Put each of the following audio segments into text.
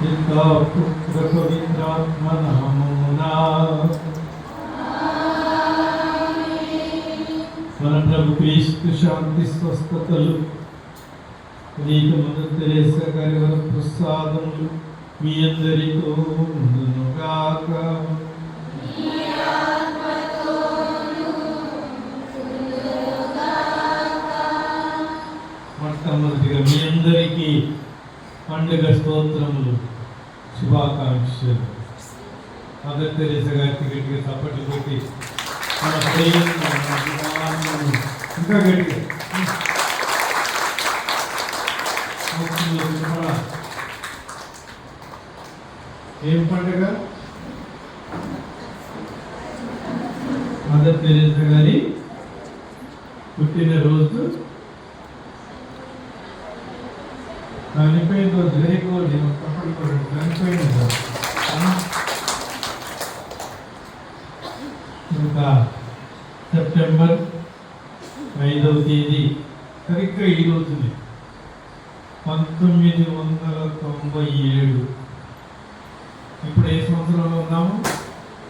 పితా పుత్ర పవిత్రాత్మ నామమునా మన ప్రభు క్రీస్తు శాంతి స్వస్థతలు నీకు మదర్ తెరేసా గారి వర ప్రసాదములు మీ అందరితో ఉండునుగాక. మొట్టమొదటిగా మీ అందరికీ పండుగ స్తోత్రములు, శుభాకాంక్షలు. మదర్ తెరేసా గారికి గట్టిగా తప్పట్లు పెట్టి మన ఇంకా గట్టిగా ఏం పండుగ? మదర్ తెరేసా గారి పుట్టినరోజు, చనిపోయిన రోజు. Very good. చనిపోయిన రోజు ఇంకా సెప్టెంబర్ 5వ తేదీ సరిగ్గా ఈ రోజుని 1997. ఇప్పుడు ఏ సంవత్సరంలో ఉన్నాము?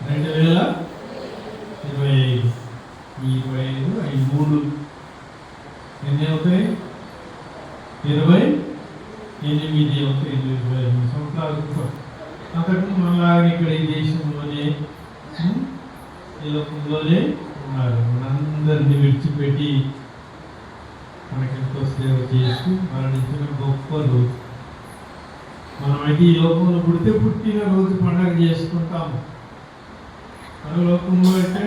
2025. ఈ 25 అవి 3 ఎన్ని అవుతాయి? 28 అవుతాయి. 25 సంవత్సరాల క్రితం. అంతకు మళ్ళా ఇక్కడ ఈ దేశంలోనే ఈ లోకంలోనే ఉన్నారు. మనందరినీ విడిచిపెట్టి మనకెంతో సేవ చేస్తూ మరణించిన గొప్ప రోజు. మనమైతే ఈ లోకంలో పుట్టిన రోజు పండుగ చేసుకుంటాము. మన లోకంలో అయితే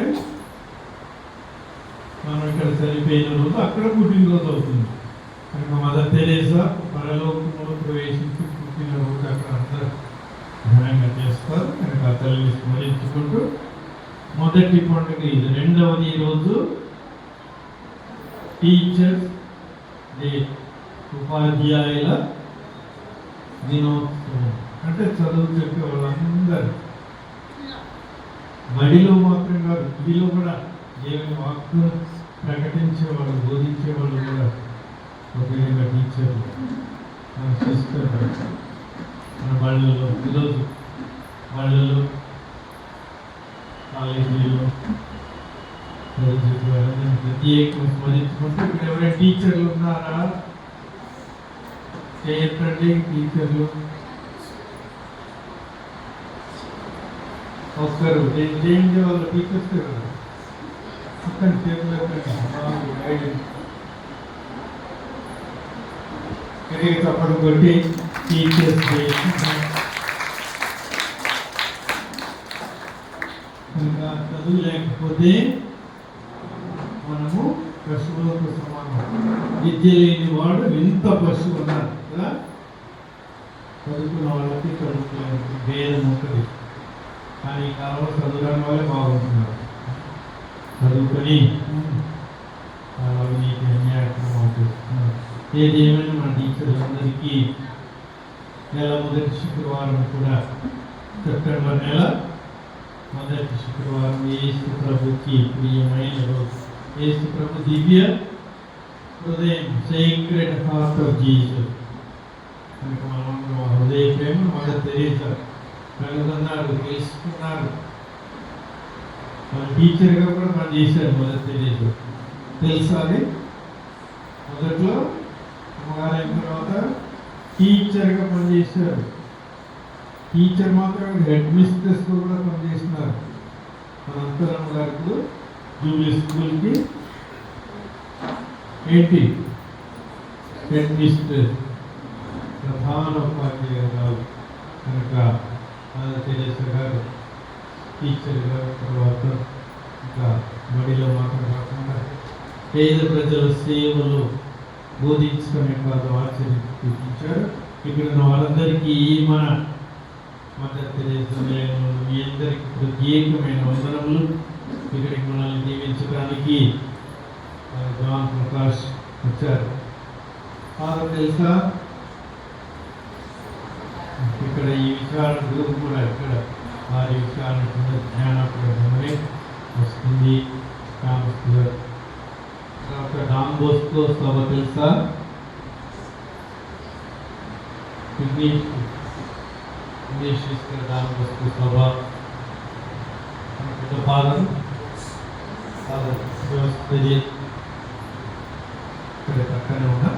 మనం ఇక్కడ చనిపోయిన రోజు అక్కడ పుట్టినరోజు అవుతుంది. కనుక మదర్ తెరేసా పరలోకంలో ప్రవేశించి పుట్టినరోజు అక్కడ అందరూ ఘనంగా చేస్తారు. కనుక ఆ తల్లిని స్మరించుకుంటూ మొదటి పండుగ ఇది. రెండవది ఈరోజు టీచర్స్ డే, ఉపాధ్యాయుల దినోత్సవం. అంటే చదువు చెప్పే వాళ్ళందరూ బడిలో మాత్రం కాదు, వీళ్ళు కూడా దేవుని వాక్కును ప్రకటించేవాళ్ళు, బోధించేవాళ్ళు కూడా ఒక విధంగా టీచర్లు మన సిస్టర్ మన బళ్ళలో, ఈరోజు బళ్ళలో, కాలేజీలో ప్రత్యేకంగా స్మరించుకుంటూ ఇక్కడ ఎవరైనా టీచర్లు ఉన్నారా? చేయటండి టీచర్లు. ఒక్కరు చేయించే వాళ్ళు టీచర్స్ కదా. అక్కడ చేతులు తప్పడు కొట్టి టీచర్స్ చదువు లేకపోతే మనము పశువులకు సమానం. విద్య లేని వాడు ఎంత పశువు ఉన్నారు కదా. చదువుకున్న వాళ్ళకి చదువుకునే భేదం ఉంటుంది. కానీ ఈ కాలంలో చదువురాని వాళ్ళే బాగుంటున్నారు. చదువుకొని అవినీతి అన్యాయం చేస్తున్నారు. ఏది ఏమైనా మన టీచర్లందరికీ నెల మొదటి శుక్రవారం కూడా, సెప్టెంబర్ నెల మొదటి శుక్రవారం యేసు ప్రభుకి ప్రియమైన రోజు. యేసు ప్రభు దివ్య హృదయం, సీక్రెట్ హార్ట్ ఆఫ్ జీసస్. కనుక మనం హృదయ ప్రేమ మదర్ తెరేసా కనుగొన్నారు, తెలుసుకున్నారు. మన టీచర్గా కూడా పని చేశారు మదర్ తెరేసా. తెలుసా అది? మొదట్లో అమ్మగారు అయిన తర్వాత టీచర్గా పనిచేశారు. టీచర్ మాత్రం హెడ్ మిస్ట్రెస్ కూడా పనిచేస్తున్నారు. మన అంతరమ్మ గారికి జూబ్లీ స్కూల్కి ఏంటి హెడ్ మిస్ట్రెస్, ప్రధాన ఉపాధ్యాయురాలు. కనుక మదర్ తెరేసా గారు టీచర్గా, తర్వాత ఇంకా బడిలో మాత్రం కాకుండా పేద ప్రజల సేవలు బోధించడమే కాదు, ఆచరించారు. ఇక్కడ వాళ్ళందరికీ మన మదర్ తెరేసా మీ అందరికీ ప్రత్యేకమైన వందనములు. ఇక్కడికి మనల్ని దీవించడానికి జాన్ ప్రకాష్ వచ్చారు. తెలుసా ఇక్కడ ఈ విచారణ గ్రూప్ కూడా ఇక్కడ వారి విచారణ జ్ఞానమే వస్తుంది. డాక్టర్ డాన్ బోస్కో సభ తెలుసా? విశ్వ దానవస్తు సభ ఫాదర్ వ్యవస్థది ఇక్కడ పక్కనే ఉన్నాం.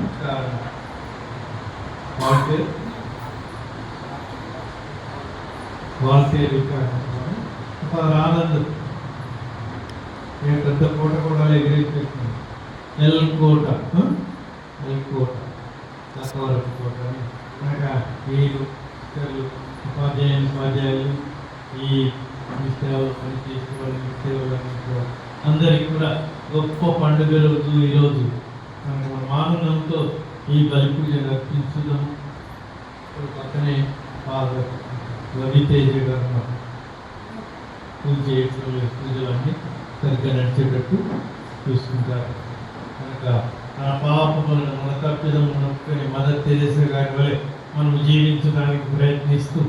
వాల్తేరు ఫాదర్ ఆనంద్ పెద్ద కోట కూడా ఎగిరేసి ఎల్కోట దశవరపు కోట కనుక వీళ్ళు ఉపాధ్యాయులు ఈ సేవలు పనిచేసే వాళ్ళు సేవలు అందరికీ కూడా గొప్ప పండుగ రోజు ఈరోజు మన మానవంతో ఈ బలి పూజలు అర్పించుదాము. పక్కనే ఫాదర్ రవితేజ గారు పూజ చేయడం పూజలన్నీ సరిగ్గా నడిచేటట్టు చూసుకుంటారు. కనుక మన పాపములను మన తప్పిదములను మదర్ తెరేసా గారి వలె మనం జీవించడానికి ప్రయత్నిస్తూ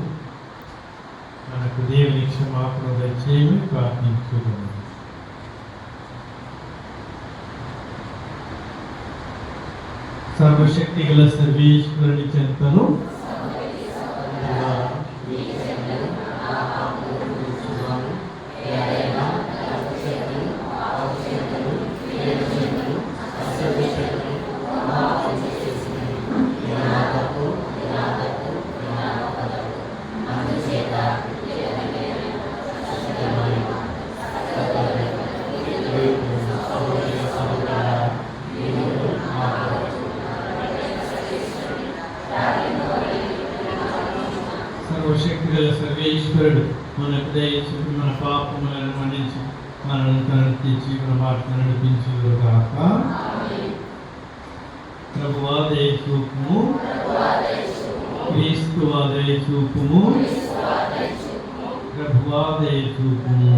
మనకు దేవుని క్షమాపణ దయచేయమని ప్రార్థించుదాము. సర్వశక్తి గల సర్వేశ్వరుని చెంతను సర్వశక్తి గల సర్వేశ్వరుడు మనకు దయచేసి మన పాపములను మన్నించి మనల్ని కనర్పించి మన మాటను నడిపించి గాక. ప్రభువా దయచూపుము, క్రీస్తువా దయచూపుము, ప్రభువా దయచూపుము.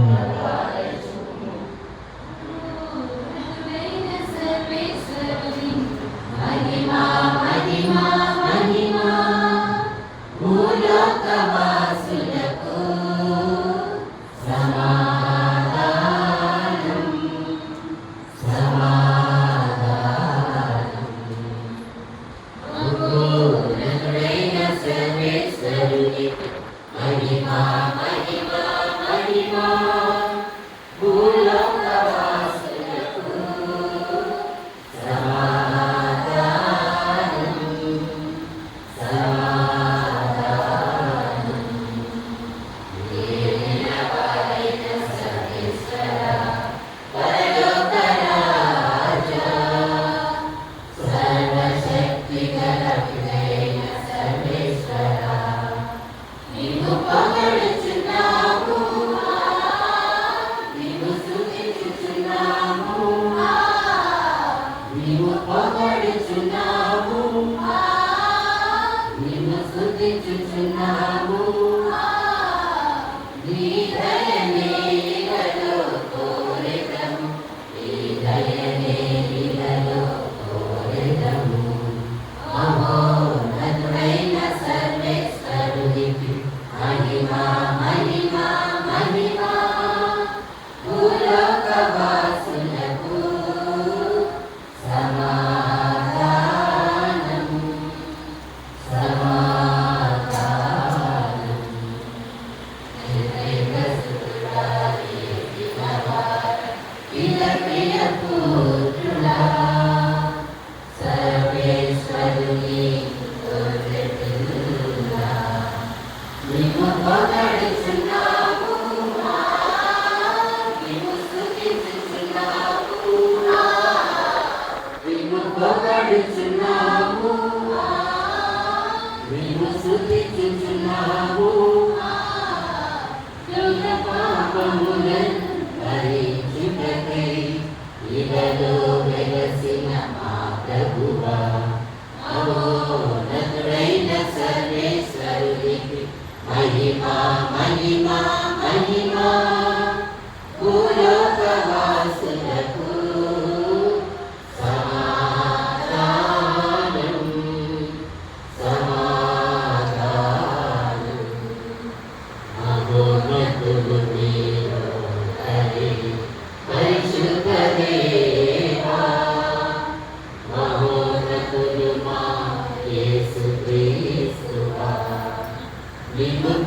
Limbo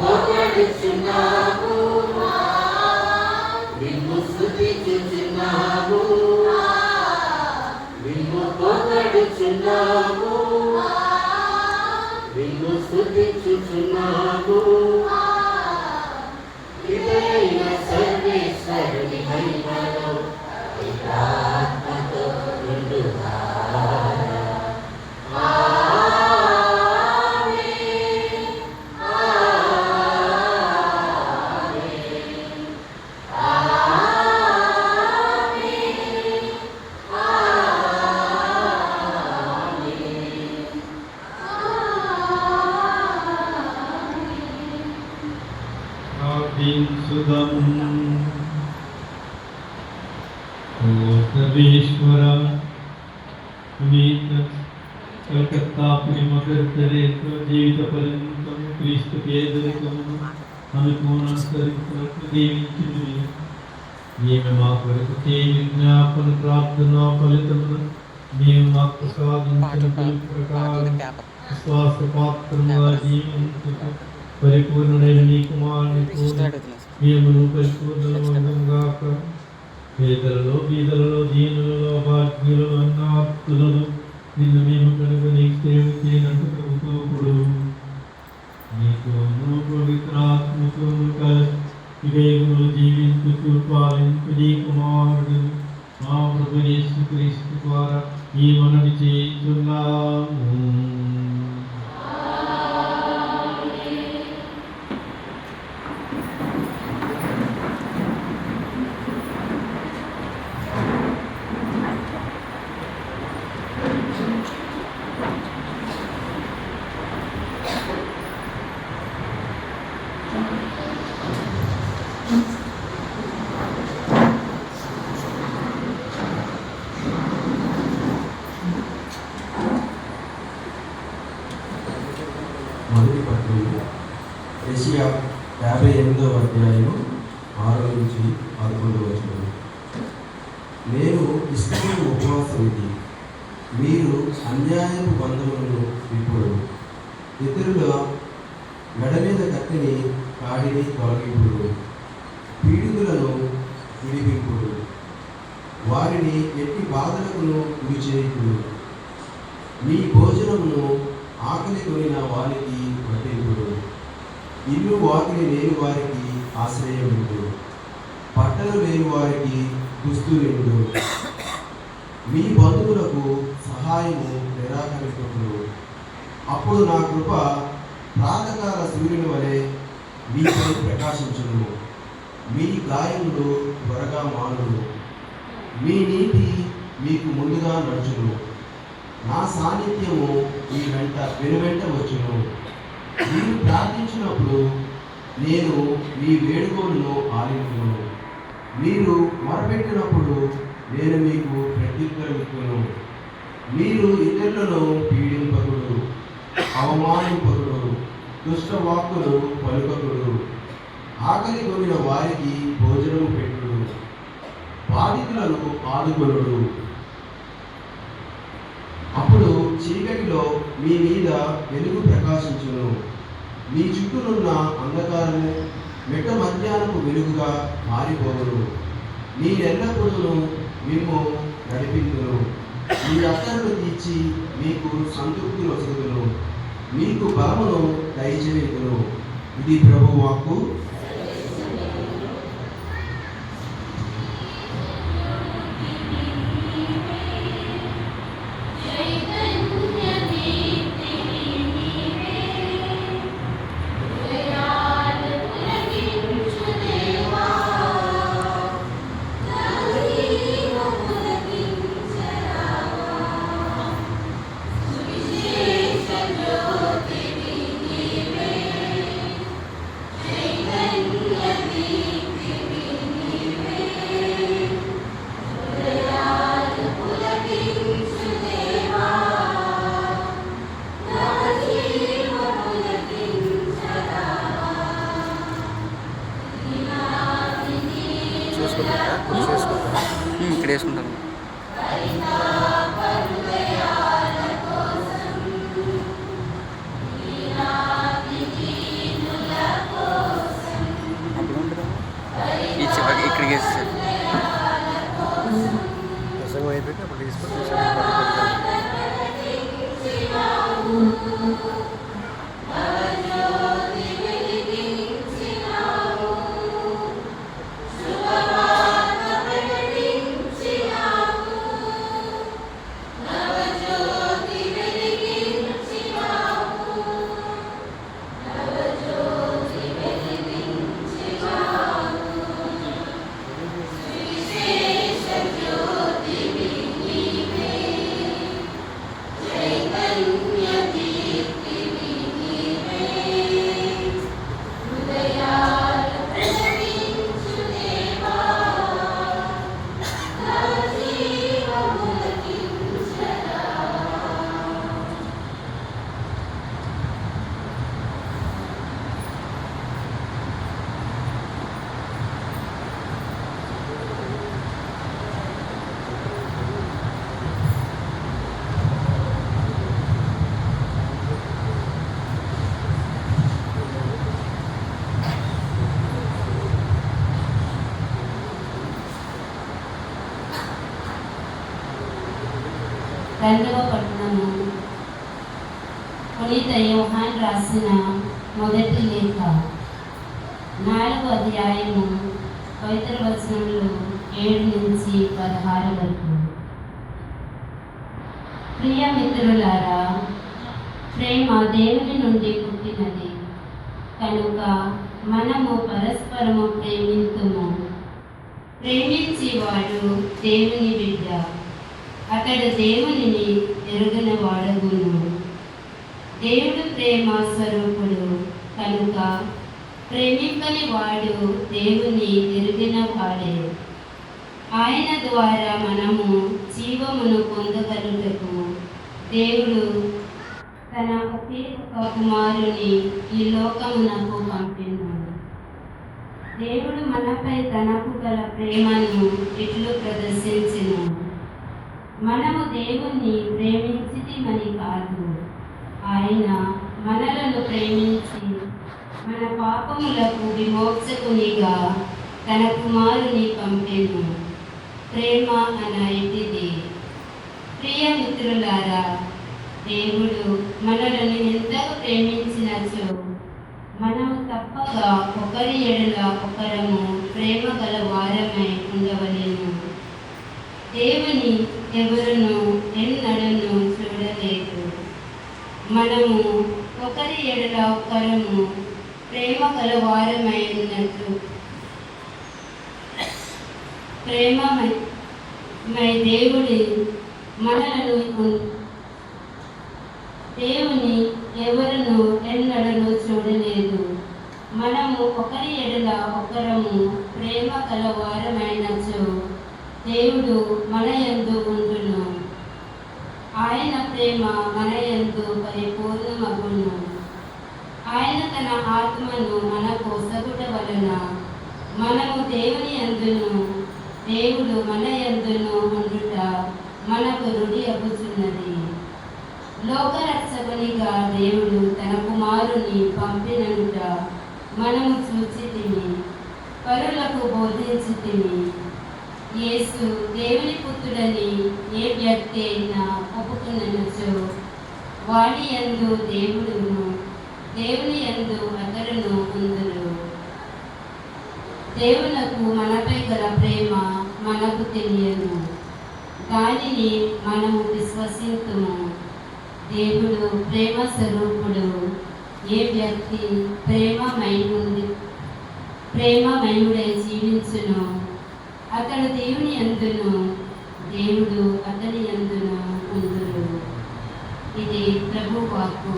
స్తుతించుచున్నాము నిన్ను స్తుతించుచున్నాము ఇదైన సర్వేశ్వరుని మహిమలో ఆత్మతో నిండుగా सर्वेश्वर पुनीत कलकत्ता पुरी मगर तेरेसो जीवित पर्यंतम क्रीस्तु పేదరికమును అనుకోనసరికలకు దీవించుడి ఈమె మా కొరకు చేయి విజ్ఞాపన ప్రార్థన ఫలితమును నీవు మాకు సాధించిన ప్రకారం విశ్వాస పాత్రముగా జీవించుట పరిపూర్ణుడైన నీ కుమారునికు మేము పరిపూర్ణంగాక పేదలలో బీదలలో దీనులలో భాగ్యులలో అన్నార్తులలో నిన్ను మేము కనుక నీకు సేవ చేయనట్టు ప్రభుత్వప్పుడు నీతోనూ పవిత్రాత్మతోనూ కలిసి జీవించుతూ పాలించు నీ కుమారుడు మా ప్రభు యేసుక్రీస్తు ద్వారా ఈ మనవి చేయుచున్నాము. మొదటి పత్రిక యెషయా 58వ అధ్యాయము 6 నుంచి 11 వచనం. నేను ఇష్టమైన ఉపవాసం ఇది, మీరు అన్యాయపు బంధములను ఇప్పుడు ఇతరుల మెడ మీద కత్తిని కాడిని తొలగింపుడు, పీడితులను విడిపింపుడు, వారిని ఎట్టి బాధలకును గురి చేయుడు, మీ భోజనమును ఆకలి కొనిన వారికి పట్టింపుడు, ఇల్లు వాకిలి లేని వారికి ఆశ్రయముడు, బట్టలు లేని వారికి దుస్తులుడు, మీ బంధువులకు సహాయము నిరాకరించుడు. అప్పుడు నా కృప ప్రాతకాల సూర్యుని వలె మీపై ప్రకాశించును, మీ గాయములు త్వరగా మానును, మీ నీతి మీకు ముందుగా నడుచును, నా సాన్నిధ్యము మీ వెనువెంట వచ్చును. మీరు ప్రార్థించినప్పుడు నేను మీ వేడుకలను ఆలించును, మీరు మొరపెట్టినప్పుడు నేను మీకు ప్రత్యుత్తరమిచ్చును. మీరు ఇతరులను పీడింపకుడు, అవమానింపకుడు, దుష్టవాక్కులు పలుకకుడు, ఆకలి కొనిన వారికి భోజనం పెట్టుడు, బాధితులను ఆదుకొనుడు. అప్పుడు చీకటిలో మీ మీద వెలుగు ప్రకాశించును, మీ చుట్టూనున్న అంధకారము మిట్ట మధ్యాహ్నపు వెలుగుగా మారిపోవును. నేనెల్లప్పుడూ మిమ్ము నడిపించును, మీ అక్కరను తీర్చి మీకు సంతృప్తి వసతును, మీకు బలమును దయచేయుదును. ఇది ప్రభువు వాక్కు. ఇక్కడ వేసుకుంటాను. ఈ చివరికి ఇక్కడికి వేసేసారు. ప్రసంగం అయిపోయింది అప్పుడు తీసుకొని నవజ్యోతి వెలిగించినావు, శుభవార్త ప్రకటించినావు. నవజ్యోతి వెలిగించినావు, నవజ్యోతి వెలిగించినావు. విశేష జ్యోతివి నీవే, చైతన్య దీప్తివి నీవే. హృదయాల ప్రకటించు దేవా, నవజీవములకించరా. రెండవ పట్టణము పునీత యోహాన్ రాసిన మొదటి లేఖ 4వ అధ్యాయము 5వ వచనంలో 7 నుంచి 16 వరకు. ప్రియ మిత్రులారా, ప్రేమ దేవుని నుండి పుట్టినది కనుక మనము పరస్పరము ప్రేమింతుము. ప్రేమించేవాడు దేవుని బిడ్డ, అతడు దేవునిని ఎరుగన వాడగును. దేవుడు ప్రేమ స్వరూపుడు కనుక ప్రేమింపని వాడు దేవుని ఎరిగిన వాడే. ఆయన ద్వారా మనము జీవమును పొందగలుగుటకు దేవుడు తన ఒకే ఒక కుమారుని ఈ లోకమునకు పంపిను. దేవుడు మనపై తనకు గల ప్రేమను ఇట్లు ప్రదర్శించెను. మనము దేవుణ్ణి ప్రేమించితిమని కాదు, ఆయన మనలను ప్రేమించి మన పాపములకు విమోచకునిగా తన కుమారుని పంపెను. ప్రేమ అనేది. ప్రియ మిత్రులారా, దేవుడు మనలను ఎంతగా ప్రేమించినచో మనము తప్పగా ఒకరి ఎడల ఒకరము ప్రేమ గల వారమై ఉండవలెను. దేవుని ఎవరును ఎన్నడను చూడలేదు. మనము ఒకరి ఎడల ఒకరము ప్రేమ గల వారమై ఉన్నట్టు ప్రేమమై దేవుని ఎవరును ఎన్నడను చూడలేదు. మనము ఒకరి ఎడల ఒకరము ప్రేమ గల వారమైనచో దేవుడు మన యందు ఉండును. ఆయన ప్రేమ మన యందు పరిపూర్ణమగును. ఆయన తన ఆత్మను మనకు సగుట వలన మనము దేవుని యందును దేవుడు మన యందును ఉండుట మనకు రుడి అగుచున్నది. లోకరక్షకునిగా దేవుడు తన కుమారుని పంపిననుట మనము చూచితిమి, పరులకు బోధించితిమి. యేసు దేవుని పుత్రుడని ఏ వ్యక్తి అయినా ఒప్పుకున్నచో వాడి యందు దేవుని యందు అతడును ఉందురు. దేవునకు మనపై గల ప్రేమ మనకు తెలియదు, దానిని మనము విశ్వసిస్తుము. దేవుడు ప్రేమ స్వరూపుడు. ఏ వ్యక్తి ప్రేమమయుడై జీవించును అతడు దేవుని యందును దేవుడు అతని యందును ఉందురు. ఇది ప్రభు వాక్కు.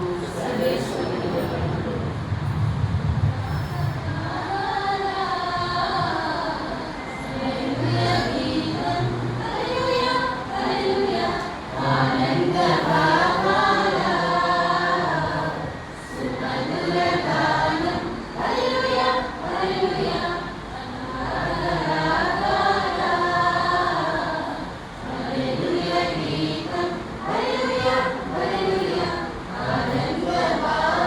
Hallelujah, hallelujah, hallelujah.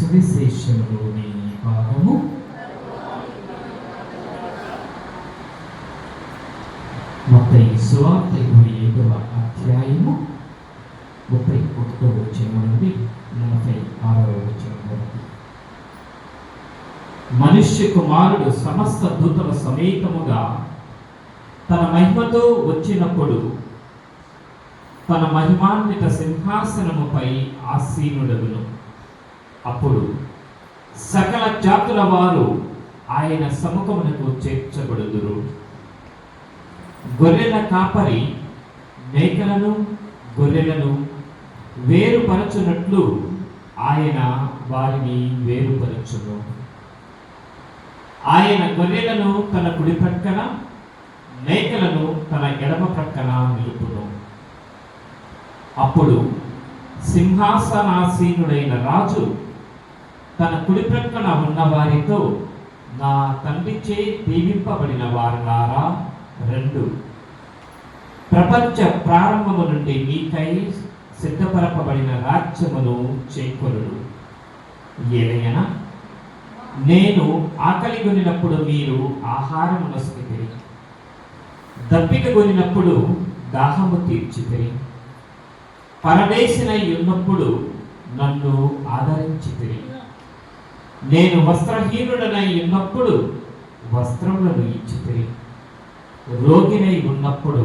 సువిశేషంలోని భాగము మత్తయి సువార్త 27వ అధ్యాయము 31వ వచనం నుండి 46వ వచనం వరకు. మనుష్య కుమారుడు సమస్త దూతల సమేతముగా తన మహిమతో వచ్చినప్పుడు తన మహిమాన్విత సింహాసనముపై ఆసీనుడగును. అప్పుడు సకల జాతుల వారు ఆయన సముఖమునకు చేర్చబడుదురు. గొర్రెల కాపరి మేకలను గొర్రెలను వేరుపరచునట్లు ఆయన వారిని వేరుపరచును. ఆయన గొర్రెలను తన కుడి ప్రక్కన మేకలను తన ఎడమ ప్రక్కన నిలుపును. అప్పుడు సింహాసనాసీనుడైన రాజు తన కుడి ప్రక్కన ఉన్న వారితో, నా తండ్రిచే దీవింపబడిన వారులారా రెండు, ప్రపంచ ప్రారంభము నుండి మీకై సిద్ధపరపబడిన రాజ్యమును చేకొనుడు. ఏలైనా నేను ఆకలి కొనినప్పుడు మీరు ఆహారము నొసగితిరి, దప్పిక కొనినప్పుడు దాహము తీర్చితిరి, పరదేశినై ఉన్నప్పుడు నన్ను ఆదరించితిరి, నేను వస్త్రహీనుడనై ఉన్నప్పుడు వస్త్రములను ఇచ్చితిరి, రోగినై ఉన్నప్పుడు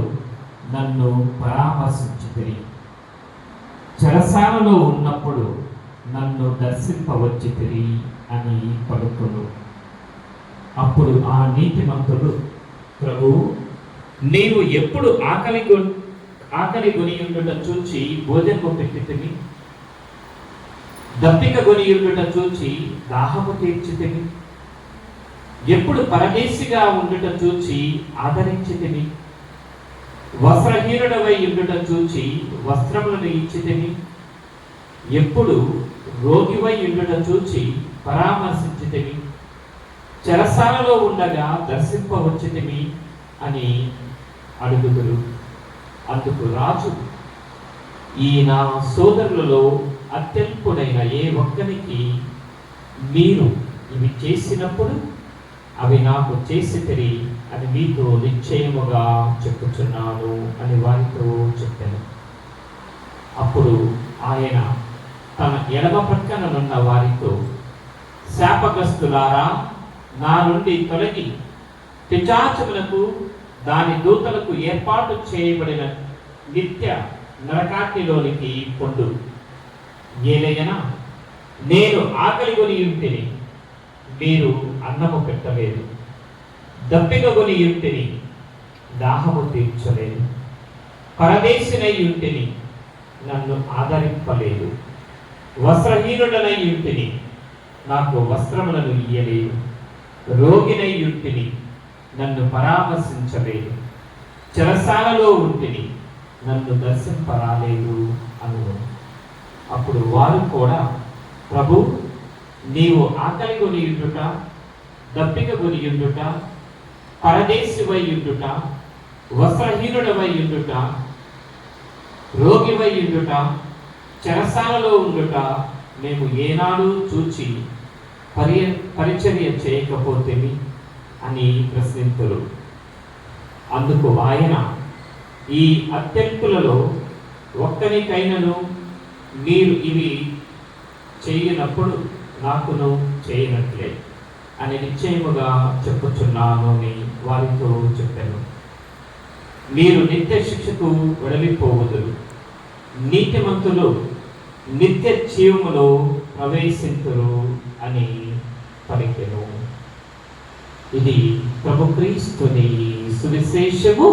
నన్ను పరామర్శించితిరి, చెరసాలలో ఉన్నప్పుడు నన్ను దర్శింపవచ్చితిరి అని పలుకును. అప్పుడు ఆ నీతిమంతుడు, ప్రభు, నీవు ఎప్పుడు ఆకలి కొనియుండుట చూచి భోజనము పెట్టితివి, దప్పిక కొనియుండుట చూచి దాహము తీర్చితివి, ఎప్పుడు పరదేశిగా ఉండుట చూచి ఆదరించితివి, వస్త్రహీనుడవై ఉండుట చూచి వస్త్రములను ఇచ్చితివి, ఎప్పుడు రోగివై ఉండుట చూచి పరామర్శించితివి, చెరసాలలో ఉండగా దర్శింపవచ్చితివి అని అడుగుదురు. అందుకు రాజు, ఈ నా సోదరులలో అత్యల్పుడైన ఏ ఒక్కరికి మీరు ఇవి చేసినప్పుడు అవి నాకు చేసితిరి అని మీతో నిశ్చయముగా చెప్పుచున్నాను అని వారితో చెప్పాను. అప్పుడు ఆయన తన ఎడమ ప్రక్కననున్న వారితో, శాపగ్రస్తులారా, నా నుండి తొలగి పిశాచములకు దాని దూతలకు ఏర్పాటు చేయబడిన నిత్య నరకాగ్నిలోనికి పొండు. ఏలైనా నేను ఆకలి కొని ఉంటిని, మీరు అన్నము పెట్టలేదు, దప్పిక కొని ఉంటిని, దాహము తీర్చలేదు, పరదేశినై ఉంటిని, నన్ను ఆదరింపలేదు, వస్త్రహీనుడనై ఉంటిని, నాకు వస్త్రములను ఇయ్యలేదు, రోగినై ఉంటిని, నన్ను పరామర్శించలేదు, చెరసాలలో ఉంటిని, నన్ను దర్శింపరాలేదు అను. అప్పుడు వారు కూడా, ప్రభు, నీవు ఆకలి కొని ఉండుట, దప్పిక కొని ఉండుట, పరదేశివై ఉండుట, వస్త్రహీనుడవై ఉండుట, రోగివై ఉండుట, చెరసాలలో ఉండుట మేము ఏనాడు చూచి పరిచర్య చేయకపోతేమి అని ప్రశ్నింతురు. అందుకు ఆయన, ఈ అత్యల్పులలో ఒక్కనికైనను మీరు ఇవి చేయనప్పుడు నాకును చేయనట్లే అని నిశ్చయముగా చెప్పుచున్నాను అని వారితో చెప్పాను. మీరు నిత్య శిక్షకు వెడలిపోవదురు, నీతిమంతులు నిత్య జీవములో ప్రవేశింతురు అని పలికెను. ఇది ప్రభు క్రీస్తుని సువిశేషము.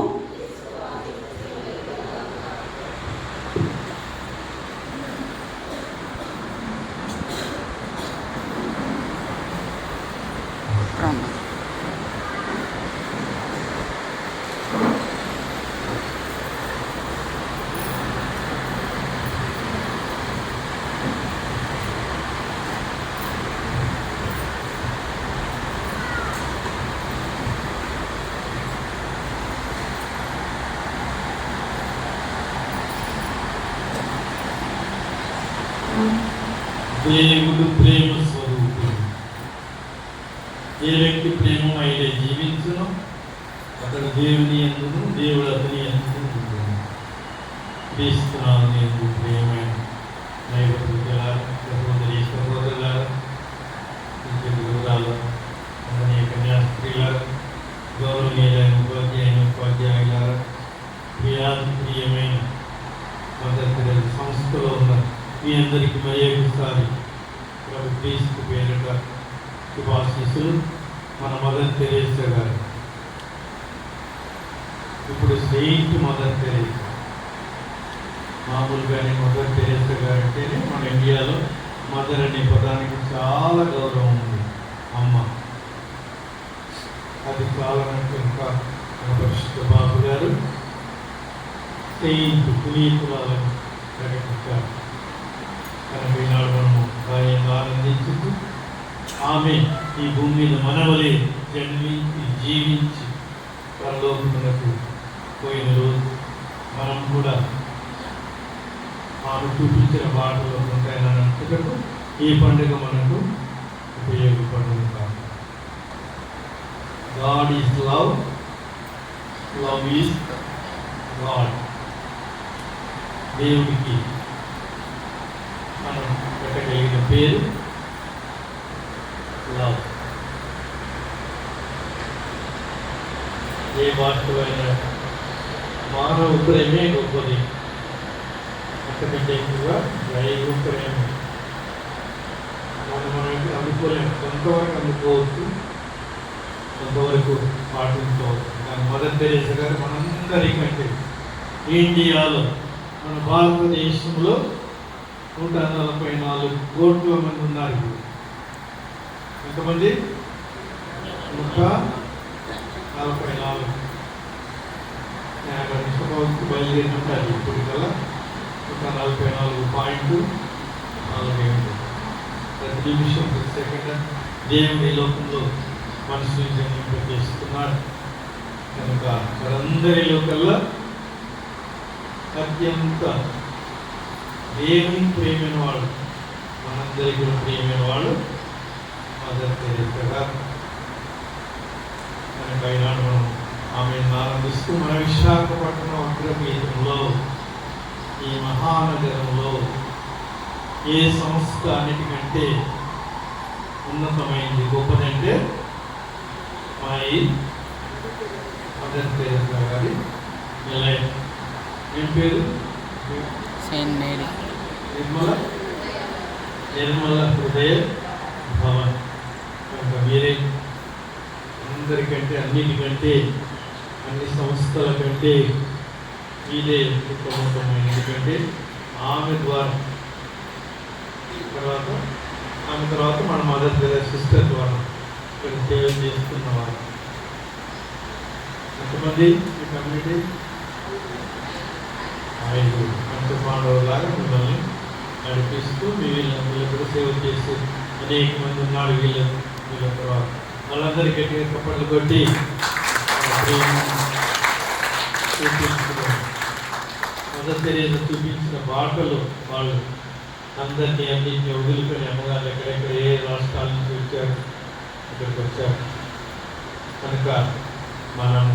దేవుడు ప్రేమ స్వరూపుడు. ఏ వ్యక్తి ప్రేమమైతే జీవించును అతడు దేవుని యందును దేవుడు అతని యందును ఉండును. క్రీస్తునాథుని యందు ప్రియమైన సహోదరి సహోదరులారా, గురువులారా, అతని కన్యాస్త్రీలారా, గౌరవనీయులైన ఉపాధ్యాయులారా, ప్రియమైన మదర్ తెరెసా సంస్థలో ఉన్న మీ అందరికీ మరి ఒకసారి ప్రభు క్రీస్తు పేరిట శుభాశీస్సులు. మన మదర్ తెరెసా గారు ఇప్పుడు సెయింట్ మదర్ తెరెసా, మామూలుగానే మదర్ తెరెసా గారు అంటేనే మన ఇండియాలో మదర్ అనే పదానికి చాలా గౌరవం ఉంది. అమ్మ అది చాలా ఇంకా మన పరిశుద్ధ బాబు గారు సెయింట్ పునీతురాలను ప్రకటించారు. కనుక ఈనాడు మనము ఆయన్ని ఆనందించుతూ ఆమె ఈ భూమి మీద మనవలే జన్మించి జీవించి పరలోకమునకు పోయిన రోజు మనం కూడా ఆమె చూపించిన బాటలో ఉంటాయని అనుకుంటూ ఈ పండుగ మనకు ఉపయోగపడుతుంది. God is love, love is God. దేవుడికి మనం పెట్టగలిగిన పేరు లవ్. ఏ భాషలో అయినా మానవ ప్రేమే గొప్పది. అంతకంటే ఎక్కువగా దైవ ప్రేమ మనం అందుకోలేము. కొంతవరకు అందుకోవచ్చు, కొంతవరకు పాటించవచ్చు. కానీ మదర్ తెరెసా గారు మనందరికంటే ఇండియాలో మన భారతదేశంలో 144 కోట్ల మంది ఉన్నారు. ఎంతమంది? 144. బయలుదేరినట్టు ఇప్పుడు కల్లా 144.47 ప్రతి నిమిషం ప్రతి సెకండ్ దేవుడు ఈ లోకంలో మనుషులు జన్మింపజేస్తున్నారు. కనుక వారందరిలో కల్లా అత్యంత దేవుని ప్రేమైన వాడు, మనందరికీ ప్రియమైన వాడు మదర్ తెరెసా గారు. కనుక ఈనాడు మనం ఆమెను ఆనందిస్తూ మన విశాఖపట్నం అగ్రపీఠంలో ఈ మహానగరంలో ఏ సంస్థ అన్నిటికంటే ఉన్నతమైంది, గొప్పదంటే మా ఈ మదర్ తెరెసా గారి నిలయం. ఏం పేరు? సెయింట్ మేరీ నిర్మల హృదయ భవన్. కనుక మీరే అందరికంటే, అన్నిటికంటే, అన్ని సంస్థల కంటే ఇదే ఉత్తమమైన. ఎందుకంటే ఆమె ద్వారా తర్వాత మన మదర్ తెరెసా సిస్టర్ ద్వారా ఇక్కడ సేవ చేస్తున్నవారు ఎంతమంది ఈ కమ్యూనిటీ? 5 పంచపాండవులాగా మిమ్మల్ని నడిపిస్తూ వీళ్ళందరూ సేవ చేసి అనేక మంది ఉన్నారు. వీళ్ళ తర్వాత వాళ్ళందరికీ గట్టిగా కప్పట్లు కొట్టి మదర్ తెరెసా చూపించిన బాటలు వాళ్ళు అందరినీ అన్నింటినీ వదులుకొని అమ్మగారు ఎక్కడెక్కడ ఏ రాష్ట్రాల నుంచి వచ్చారు, ఇక్కడికి వచ్చారు. కనుక మనం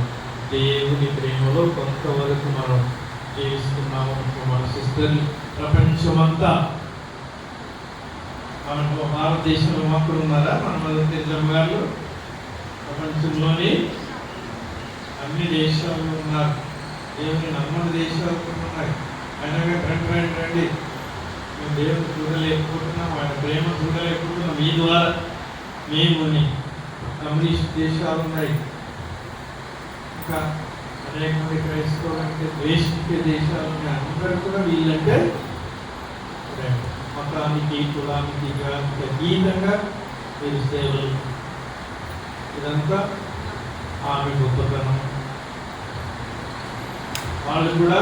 దేవుని ప్రేమలో కొంతవరకు మనం జీవిస్తున్నాము. మన సిస్టర్ ప్రపంచమంతా, మనకు భారతదేశంలో మొక్కలు ఉన్నారా? మన మదర్ తెరెసా గారు ప్రపంచంలోని అన్ని దేశాల్లో ఉన్నారు. దేవుని నమ్మని దేశాలు ఉన్నాయి. అయినా రండి, మేము దేవుని చూడలేకపోతున్నాం, ఆయన ప్రేమ చూడలేకపోతున్నాం. మీ ద్వారా మేము కమ్యూనిస్ట్ దేశాలు ఉన్నాయి, ఇంకా అనేక మంది క్రైస్తవులంటే ద్వేషించే దేశాలు ఉన్నాయి. అందరూ కూడా వీళ్ళంటే మతానికి, కులానికి అతీతంగా వీరు సేవలు. ఇదంతా ఆమె గొప్పతనం. వాళ్ళు కూడా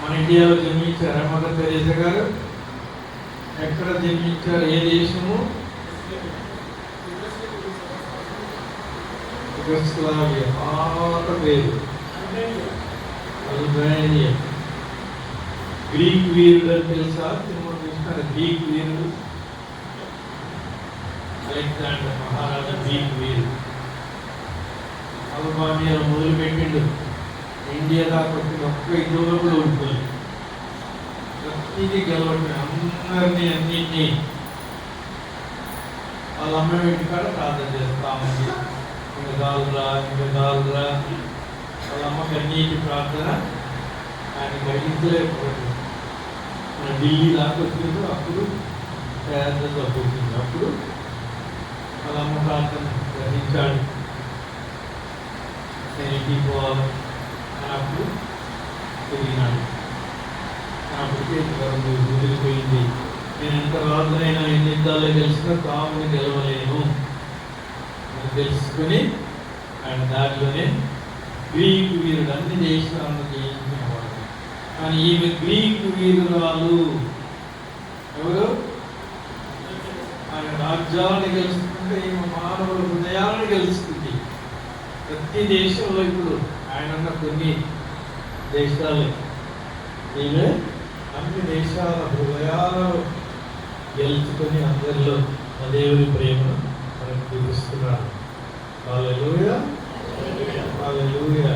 మన ఇండియాలో జన్మించారు. మదర్ తెరెసా గారు ఎక్కడ జన్మించారు? ఏ దేశము? యుగోస్లావియా. పాత పేరు అల్బేనియా. గ్రీక్ వీరుడు అని తెలుసా? గ్రీక్ వీరుడు అలెగ్జాండర్ మహారాజా గ్రీక్ వీరు అల్బానియాలో మొదలుపెట్టిండు. ఇండియా దాకా వచ్చిన ఒక్క యుద్ధంలో కూడా ఓడిపోలేదు. ప్రతిదీ గెలవటం, అందరినీ అన్నింటినీ వాళ్ళ అమ్మ ఇంటికాడ ప్రార్థన చేస్తామండి. ఇంకా దాల్రా వాళ్ళ అమ్మకి అన్నింటి ప్రార్థన ఆయన గ్రహించలేకపోతుంది. మన ఢిల్లీ దాకా వచ్చిందో అప్పుడు పెద్ద తప్పుతుంది. అప్పుడు వాళ్ళ అమ్మ ప్రార్థన గ్రహించాడు, నేను ఇంటికి పోవాలి అన్నప్పుడు తిరిగినాడు. అప్పటికే వదిలిపోయింది. నేను ఎంత రాజునైనా ఎన్ని యుద్ధాలు గెలిచినా తాముని గెలవలేను అని తెలుసుకుని ఆయన దారిలోనే గ్రీకు వీరుడు అన్ని దేశాలను జయించినవాడు. కానీ ఈమె గ్రీకు వీరురాలు. ఎవరు? ఆయన రాజ్యాలను గెలుచుకుంటే ఈమె మానవుల హృదయాలను గెలుచుకుంది. ప్రతి దేశంలో ఇప్పుడు ఆయన ఉన్న కొన్ని దేశాలు ఈమె అన్ని దేశాల హృదయాలను గెలుచుకొని అందరిలో ఆ దేవుని ప్రేమను మనకు చూపిస్తున్నాడు. హల్లెలూయా, హల్లెలూయా.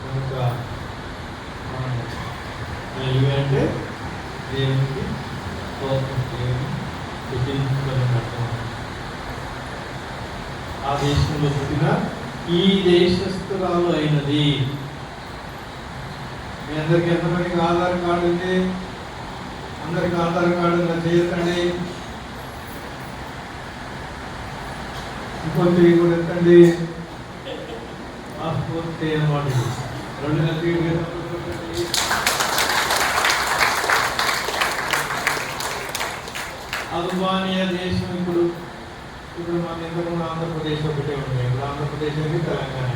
కనుక హల్లెలూయా అంటే దేవునికి స్తోత్రం, దేవుని స్తుతించుకొని అర్థం. ఆ దేశంలో పుట్టిన ఈ దేశస్థురాలు అయినది. మీ అందరికి ఎంతమందికి ఆధార్ కార్డు ఉంది? అందరికి ఆధార్ కార్డు ఉందా? చేయకండి. ఇంకొంచెం కూడా ఎత్తండి. పాస్పోర్ట్ అన్నమాట. 2 నెలలు అల్బానియా దేశం ఇప్పుడు మన ఇంతకుముందు ఆంధ్రప్రదేశ్ ఒకటే ఉంది. ఇప్పుడు ఆంధ్రప్రదేశ్ అనేది తెలంగాణ.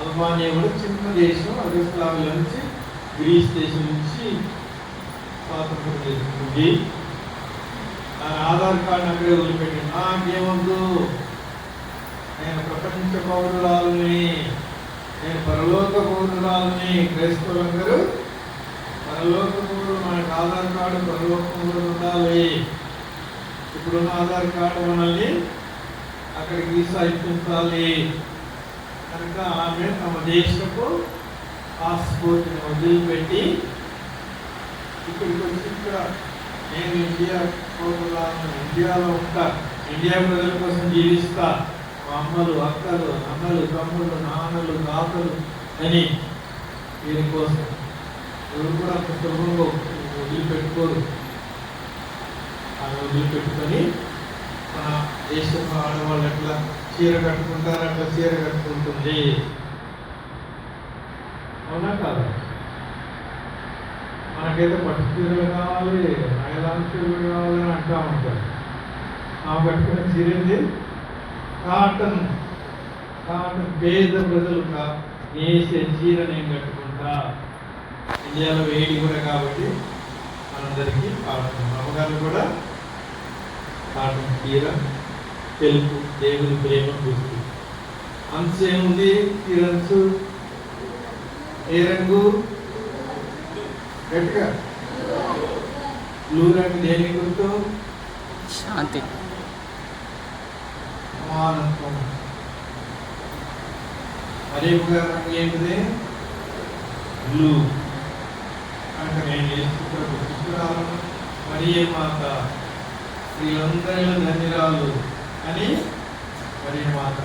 అల్బానియా కూడా చిన్న దేశం. యూగోస్లావియా నుంచి, గ్రీస్ దేశం నుంచి స్వాతంత్రం చేసుకుంది. ఆధార్ కార్డు అక్కడే వదిలిపెట్టింది. నాకేమొద్దు, నేను ప్రపంచ పౌరురాలని, నేను పరలోక పౌరురాలని. క్రైస్తవులందరూ పరలోక పౌరులు. మనకు ఆధార్ కార్డు పరలోక పౌరులు ఉండాలి. ఇప్పుడున్న ఆధార్ కార్డు మనల్ని అక్కడికి వీసా ఇప్పించాలి. కనుక ఆమె తమ దేశపు పాస్పోర్ట్ని వదిలిపెట్టి ఇక్కడికి వచ్చి ఇక్కడ నేను ఇండియా పౌరులను, ఇండియాలో ఉంటా, ఇండియా ప్రజల కోసం జీవిస్తా, మా అమ్మలు, అక్కలు, అన్నలు, తమ్ముళ్ళు, నాన్నలు, తాతలు అని వీరి కోసం ఎవరు కూడా అంత సులభంగా వదిలిపెట్టుకోరు. ఆమె వదిలిపెట్టుకొని మన దేశంలో ఆడవాళ్ళు ఎట్లా చీర కట్టుకుంటారు అట్లా చీర కట్టుకుంటుంది. అవునా కాదా? మనకైతే పట్టు చీరలు కావాలి, నయలాంటి చీరలు కావాలని అంటూ ఉంటారు. ఆమె కట్టుకునే చీర ఏంటి? కాటన్. పేద ప్రజలుగా వేసే చీర నేను కట్టుకుంటా. ఇండియాలో వేడి కూడా కాబట్టి మనందరికీ కాటన్. అమ్మగారు కూడా కాటన్ చీర, తెలుపు, దేవుని ప్రేమ గుర్తు. అంశేముంది? కిరణ్సు ఏ రంగు? గట్టిగా బ్లూ రంగు. దేని గుర్తు? శాంతి, సమానత్వం. మరేపుగా రంగు ఏంటిది? బ్లూ. అంటే నేను పుస్తకాలను మరియే మాత, స్త్రీలందరిలో ధన్యురాలు అని మరియే మాత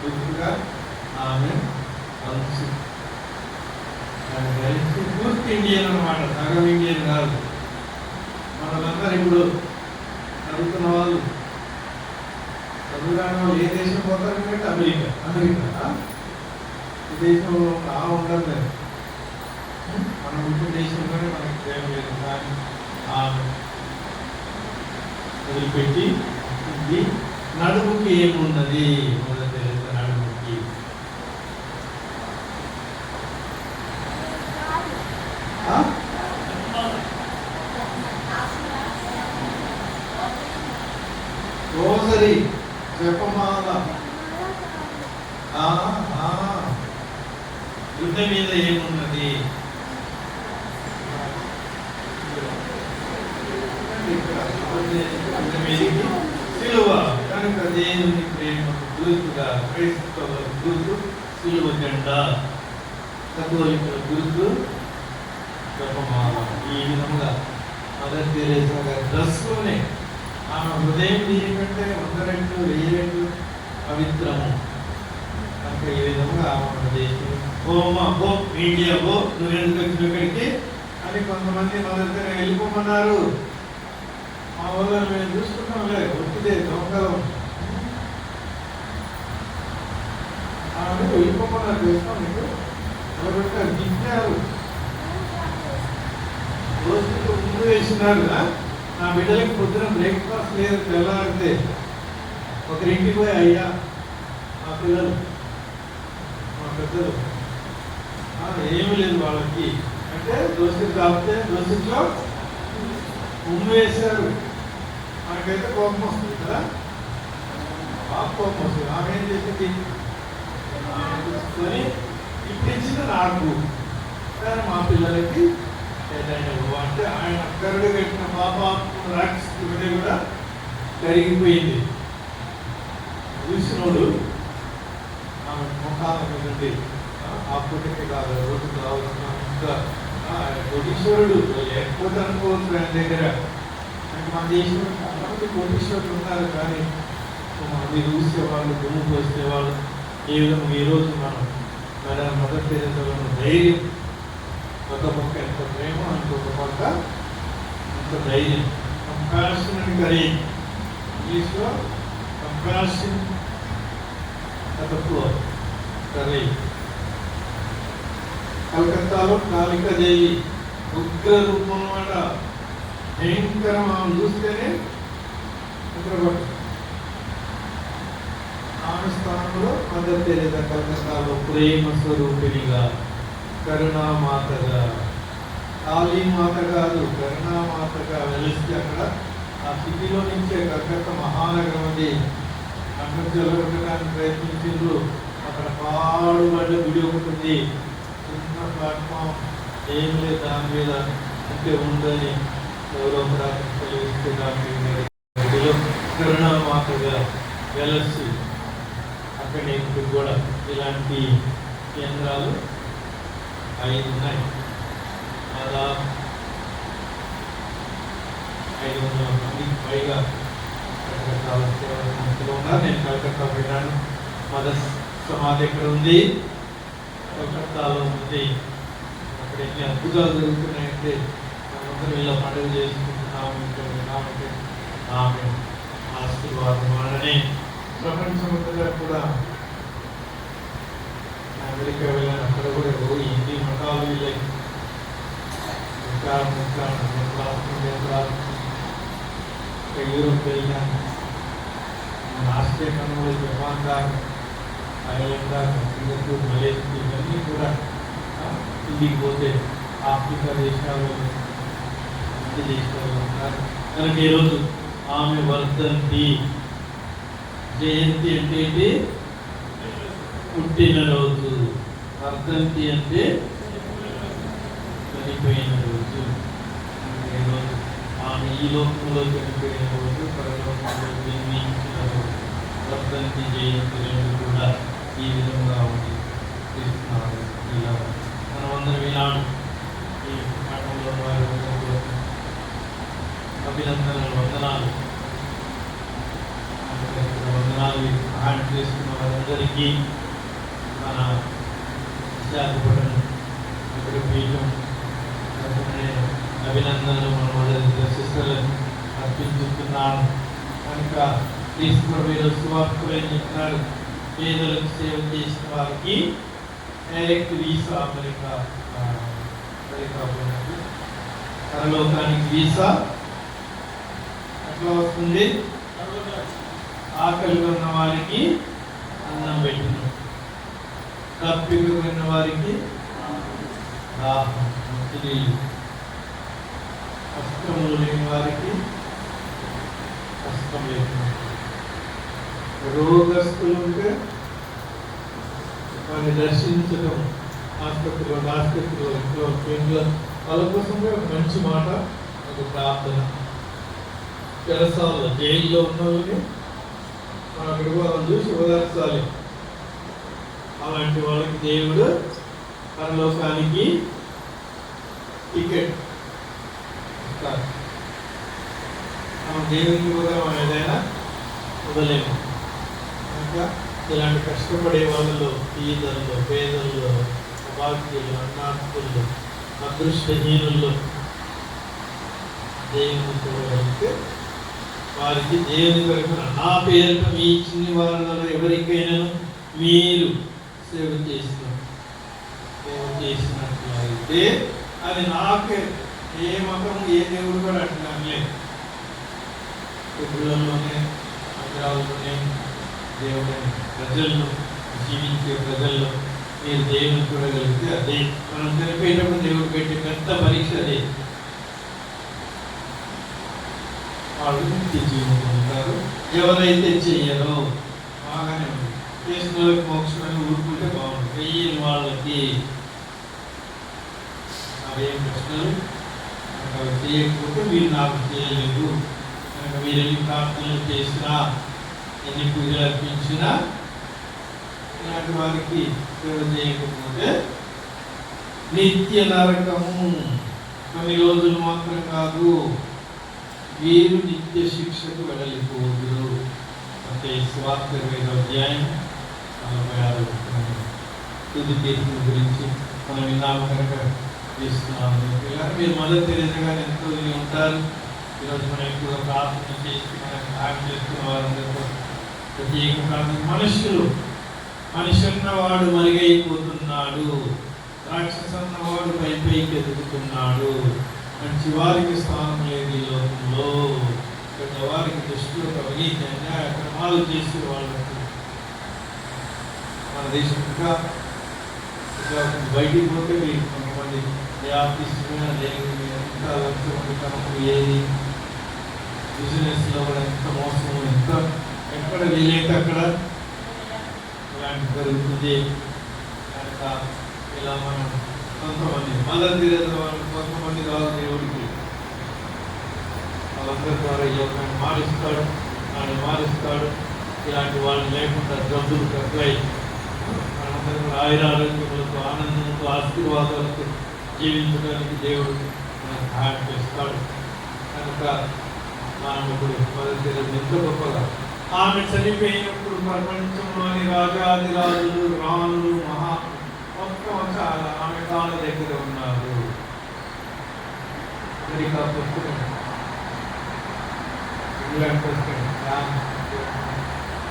గుర్తుగా ఆమె అంశు. పూర్తి ఇండియన్ అన్నమాట, సగం ఇండియన్ కాదు. మనలందరూ ఇప్పుడు చదువుతున్న వాళ్ళు, చదువురాని వాళ్ళు ఏ దేశం పోతారు అంటే అమెరికా. ఈ దేశంలో ఉండదు లేదు. మనం ఉంటే దేశంలోనే మనకి ప్రేమ లేదు. కానీ ఆమె వదిలిపెట్టి ఇది నడుముకి ఏమున్నది? మొదటి నడుముకి రోజరీ, జపమాల. యుద్ధ మీద ఏమున్నది? సిలువ. కనుక దేవుని ప్రేమకు గుర్తుగా క్రైస్తవ గుర్తు సిలువ జెండా, కథోలికుల గుర్తు జపమాల. ఈ విధంగా మదర్ తెరేసా గారి డ్రెస్లోనే ఆమె హృదయం దీనికంటే 100 రెట్లు 1000 రెట్లు పవిత్రము. కనుక ఈ విధంగా ఆమె దేశం ఓ ఇండియా నువ్వెందుకు వచ్చిన ఇక్కడికి అని కొంతమంది మన దగ్గర వెళ్ళిపోమన్నారు. మా వల్ల మేము చూసుకుంటాంలే, ఒట్టిదే దొంగలం ఆమె వెళ్ళిపోమన్నారు. చూస్తాం మీకు ఎవరు దిద్దారు, రోజుకు ముందు వేసినారు. నా బిడ్డలకి పొద్దున బ్రేక్ఫాస్ట్ లేదు, తెల్లారితే ఒకరింటికి పోయి అయ్యా మా పిల్లలు మా పెద్దలు ఏమీ లేదు వాళ్ళకి అంటే దోశ తాపితే దోశలో ఉమ్ము వేశారు. మనకైతే కోపం వస్తుంది కదా, బాగా కోపం వస్తుంది. ఆమె ఏం చేసింది, తీసుకొని ఇప్పించిన నాకు కానీ మా పిల్లలకి అంటే ఆయన కరుడు కట్టిన పాప రాక్షసుడి కూడా కరిగిపోయింది. చూసినోడు ఆమె ముఖాల నుండి ఆ పుట్టికి కాదు రోజు కావాల్సిన ఇంకా కోటీశ్వరుడు లేకపోతే అనుకోవచ్చు ఆయన దగ్గర. అంటే మన దేశంలో చాలా మంది కోటీశ్వరులు ఉన్నారు, కానీ అది చూసేవాళ్ళు దుమ్ము పోసేవాళ్ళు. ఏ విధంగా ఈరోజు మనం మదర్ తెరేసాలో ధైర్యం, ఒక పక్క ఎంత ప్రేమ, ఇంకొక పక్క ఎంత ధైర్యం. కంపాషన్ అండ్ కరేజ్, ఇంగ్లీష్లో కంపాషన్ తక్కువ కరేజ్. కలకత్తాలో కాళికాదేవి ఉగ్ర రూపం అన్నమాట, భయంకరం. ఆమె చూస్తేనే నిద్రపట్టు. ఆమె స్థానంలో మదర్ తెరేసా కలకత్తాలో ప్రేమ స్వరూపిణిగా, కరుణామాతగా, కాళీమాత కాదు కరుణామాతగా వెలిస్తే అక్కడ ఆ సిటీలో నుంచే కలకత్తా మహానగరం అది అక్కడ జలగొట్టడానికి ప్రయత్నించారు. అక్కడ పాడుబడ్డ గుడి ఒకటి ఉంది, చిన్న ప్లాట్ఫామ్ ఏం లేదు, దాని మీద అంటే ఉందని ఎవరో తెలివిస్తే దానిలో కరుణామాతగా వెలసి అక్కడ ఇప్పుడు కూడా ఇలాంటి కేంద్రాలు 5 ఉన్నాయి. దాదాపు 500 మందికి పైగా రకరకాల సేవలు ఉన్నారు. నేను కలకత్తా వెళ్ళాను, మదర్ సమాధి ఎక్కడ ఉంది, కలకత్తాలో ఉంది. అక్కడ ఎన్ని అద్భుతాలు జరుగుతున్నాయంటే మనందరం ఇలా పండుగ చేసుకుంటున్నామంటే ఆమె ఆశీర్వాదం వలనే ప్రపంచమంతగా కూడా. అమెరికా వెళ్ళాను, అక్కడ కూడా ఎన్ని మతాలు వెళ్ళాయి. యూరోప్ వెళ్ళాను, ఆస్ట్రేలియాలో జపాన్ దాకా, ఐర్లాండ్ దాకా, సింగపూర్, మలేషియా ఇవన్నీ కూడా ఇంటికి పోతే ఆఫ్రికా దేశాలు అన్ని దేశాలు ఉన్నారు. కనుక ఈరోజు ఆమె వర్ధంతి, జయంతి అంటే ఏంటి, పుట్టినరోజు. వర్ధంతి అంటే చనిపోయిన రోజు. ఈరోజు ఆమె ఈ లోకంలో చనిపోయిన రోజు, పరలోకంలో జన్మించిన రోజు. వర్ధంతి జయంతి రెండు కూడా ఈ విధంగా ఉంది చేస్తున్నారు. ఇలా మనమందరం ఇలాంటి ఈ పాఠంలో అభినందనలు, వందనాలు సహాయం చేస్తున్న వారందరికీ మన విశాఖపట్నం ఇక్కడ పీఠం అభినందనలు మన మొదటి సిస్టర్లను అర్పించుతున్నాను. కనుక క్రీస్తు సువార్తలు ఏం చెప్తున్నారు, పేదలకు సేవ చేసిన వారికి డైరెక్ట్ వీసా అమెరికా పోయినట్టు, పరలోకానికి వీసా ఎట్లా వస్తుంది, ఆకలిగా ఉన్న వారికి అన్నం పెట్టిన, తప్పిక ఉన్న వారికి దాహం, కష్టములు లేని వారికి కష్టం లేదు, రోగస్తులు ఉంటే వారిని దర్శించడం, ఆసుపత్రిలో ఇంట్లో వాళ్ళ కోసమే ఒక మంచి మాట, ఒక ప్రార్థన. చెరసాల జైల్లో ఉన్న వాళ్ళని మనం అక్కడికి వాళ్ళని చూసి ఓదార్చాలి. అలాంటి వాళ్ళకి దేవుడు పరలోకానికి టికెట్ ఇస్తారు. మనం దేవునికి కూడా మనం ఏదైనా వదలేము. కనుక ఇలాంటి కష్టపడే వాళ్ళలో, పేదల్లో, అభాగ్యులు, అన్నార్థుల్లో, అదృష్టహీనుల్లో దేవుని చూడగలిగితే వారికి దేవుని తరపున నా పేరుట మీ చిన్ని వారిలో ఎవరికైనా మీరు సేవ చేసినట్లయితే అది నాకే, ఏ మతం ఏ దేవుడు కూడా అంటున్నానులే. గుళ్ళల్లోనే మందిరాల్లోనే దేవుని ప్రజల్లో జీవించే ప్రజల్లో మీరు దేవుని చూడగలిగితే అదే మనం చనిపోయేటప్పుడు దేవుడు పెట్టే పెద్ద పరీక్ష అదే. వాళ్ళు నిత్య జీవం పొందుతారు. ఎవరైతే చెయ్యరో బాగానే ఉంది, చేసిన వాళ్ళకి మోక్షాన్ని ఊరుకుంటే బాగుంటుంది. వెయ్యి వాళ్ళకి అవేం ప్రశ్నలు అవి చేయకపోతే మీరు నాకు చేయలేదు కనుక మీరు ఎన్ని ప్రార్థనలు చేసినా, ఎన్ని పూజలు అర్పించినా ఇలాంటి వారికి సేవ చేయకపోతే నిత్య నరకము. కొన్ని రోజులు మాత్రం కాదు, వీరు నిత్య శిక్షకు వెళ్ళిపోదురు. అంటే స్వార్థ 25వ అధ్యాయం 46 తుది తీర్పు గురించి మనం విన్నాము కనుక చేస్తున్నాము. మీరు మదర్ తెరేసా గారు ఎంతో ఉంటారు. ఈరోజు మనం ఎక్కువగా ప్రార్థన చేసి మనకు సహాయం చేస్తున్న వారందరితో ప్రత్యేక ప్రార్థన. మనిషి అన్నవాడు మరుగైపోతున్నాడు, రాక్షసు అన్నవాడు పైకి ఎదుగుతున్నాడు. మంచి వారికి స్థానం లేదు ఈ లోకంలో. వారికి దృష్టిలో అవినీతి అన్యాయ క్రమాలు చేసే వాళ్ళకు మన దేశం ఇంకా బయటికి పోతే మీరు కొంతమంది ఆఫీస్ మీద ఎంత లంచం ఏది బిజినెస్లో కూడా ఎంత మోసం, ఎంత ఎక్కడ వీలైతే అక్కడ ఇలాంటి జరుగుతుంది. కనుక ఇలా మనం కొంతమంది మదర్ తెరేసా వాళ్ళు కొంతమంది రాదు దేవుడికి, వాళ్ళందరి ద్వారా ఈ లోకాన్ని మారుస్తాడు. ఇలాంటి వాళ్ళు లేకుండా జబ్బులు కట్లై మనందరూ కూడా ఆయురారోగ్యములతో, ఆనందంతో, ఆశీర్వాదాలతో జీవించడానికి దేవుడు మనకు సహాయం చేస్తాడు. కనుక మనం ఇప్పుడు మదర్ తెరేసా ఎంతో గొప్పగా ఆమె చనిపోయినప్పుడు ప్రపంచంలోని రాజాదిరాజులు, రాణులు, మొత్తం చాలా ఆమె కాళ్ళ దగ్గర ఉన్నారు. America president, England president, France,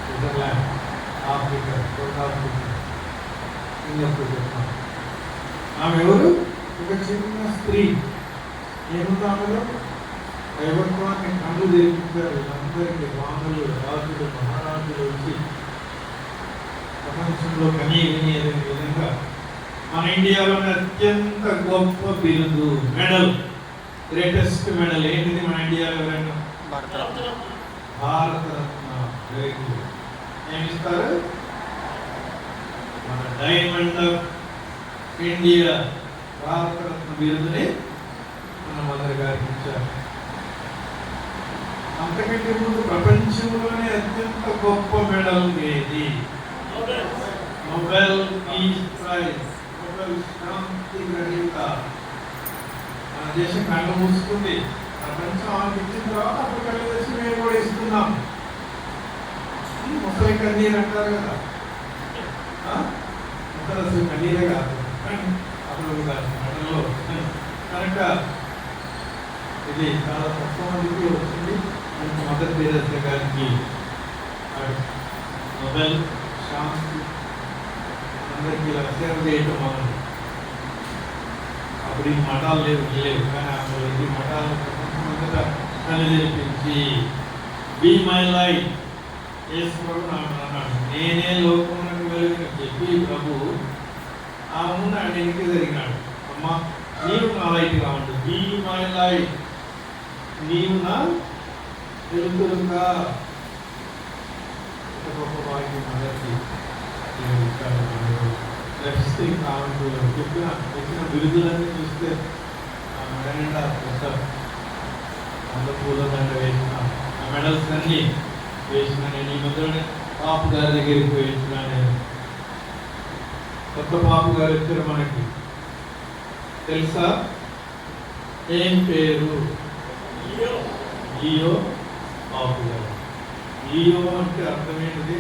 Switzerland, Africa, South Africa, Singapore చెప్తాను. ఆమె ఎవరు? ఒక చిన్న స్త్రీ. ఏముంది ఆమెలో? దైవత్వాన్ని కళ్ళు తెరిపించారు. అందరికీ రాములు, రాజులు, మహారాజులు వచ్చి ప్రపంచంలో కనీ విని విధంగా మన ఇండియాలోనే అత్యంత గొప్ప బిరుదు, మెడల్, గ్రేటెస్ట్ మెడల్ ఏంటిది మన ఇండియాలో? ఎవరైనా భారతరత్న. ఏమిస్తారు? మన డైమండ్ ఆఫ్ ఇండియా భారతరత్న బిరుదుని మన మదర్ గారికి ఇచ్చారు. అంతకంటే ముందు ప్రపంచంలోనే అత్యంత గొప్ప మెడల్ ఏది? నోబెల్ పీస్ ప్రైజ్, నోబెల్ శాంతి గ్రహీత. మన దేశం కళ్ళు మూసుకుంది. ప్రపంచం ఆమెకి ఇచ్చిన తర్వాత అప్పుడు కళ్ళు తెచ్చి మేము కూడా ఇస్తున్నాం. ముసలి కన్నీరు అంటారు కదా, ముసలి అసలు కన్నీరే కాదు, అప్పుడు మెడల్లో. కనుక ఇది చాలా తక్కువ మందికి వచ్చింది. మదర్ తెరేసా గారికి నోబెల్ శాంతి అందరికీ ఇలా సేవ చేయటం మనం. అప్పుడు ఈ మఠాలు లేవు, కానీ అప్పుడు ఈ మఠాలు ప్రపంచమంతటా కలిపించి బీ మై లైట్ చేసుకోవడం అన్నాడు. నేనే లోకమునకు వెలుగుని చెప్పి ప్రభు ఆ ముందు ఆయన ఎన్నిక జరిగినాడు. అమ్మ నీవు నా లైట్గా ఉండు, బీ మై లైట్, నీవు నా వెలుగుగా. గొప్ప భాగ్యం అందరికీ వచ్చిన బిరుదులన్నీ చూస్తే మెడ నిండా పెద్ద పూల దండ వేసిన ఆ మెడల్స్ అన్నీ వేసిన నేను ఈ మధ్యలోనే పాపు గారి దగ్గరికి పోయించిన నేను. కొత్త పాపు గారు వచ్చారు మనకి, తెలుసా? ఏం పేరు? లియో పాపు గారు. లియో అంటే అర్థం ఏంటిది?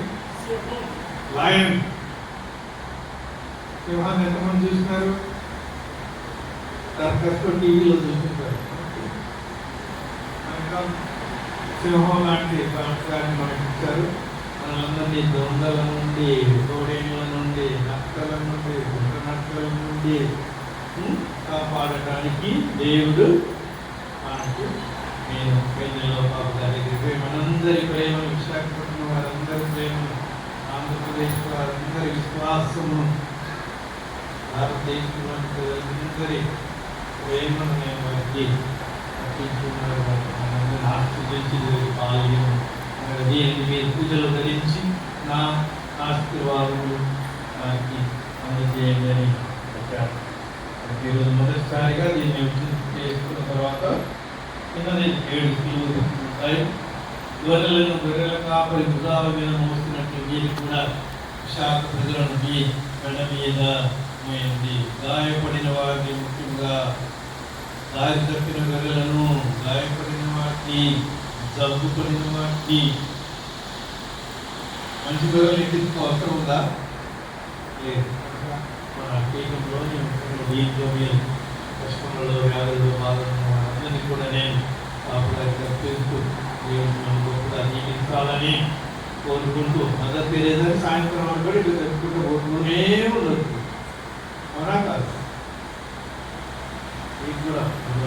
లయన్. సింహాన్ని ఎంతమంది చూసినారు? సర్కస్లో టీవీలో చూస్తుంటారు. సింహం లాంటి సంస్కారాన్ని మనకి ఇచ్చారు. మనందరినీ దొంగల నుండి, తోడేళ్ళ నుండి, నక్కల నుండి, గుంట నక్కల నుండి కాపాడటానికి దేవుడు మనకు, నేను పెళ్ళిలో పాప దగ్గరికి మనందరి ప్రేమను, విశాఖపట్నం వారందరి ప్రేమను, ఆంధ్రప్రదేశ్ వారందరి విశ్వాసము, భారతదేశంలో అందరి ప్రేమను నేను వారికి అర్పించుకున్నారు. మనందరిని ఆశీర్వదించి దీన్ని మీరు పూజలు ధరించి నా ఆశీర్వాదములు నాకు అందజేయండి అని చెప్పారు. ఈరోజు మొదటిసారిగా దీన్ని చేసుకున్న తర్వాత చిన్నది 7 కిలోలు ఉంటాయి. గొర్రెల కాపరి భుజాల మీద మోస్తున్నట్లు మీరు కూడా విశాఖ ప్రజలను మీ గడ మీద మోయండి. గాయపడిన వారిని, ముఖ్యంగా దారి తప్పిన గొర్రెలను, గాయపడిన వాటిని, జబ్బుపడిన వాటిని. మంచి గొర్రెలు ఇంటికి అవసరం ఉందా? లేదు. మన కీకంలోని దీంట్లో మీరు కష్టంలో, వ్యాధులు, బాధలు అందరినీ కూడా నేను తప్పిస్తూ దేవుడు కూడా జీవించాలని కోరుకుంటూ మదర్ తెరేసా సాయంత్రం వరకు ఇట్లా చెప్పుకుంటూ పోతూనే ఉండదు. అవునా కాదు? మీకు కూడా అమ్మ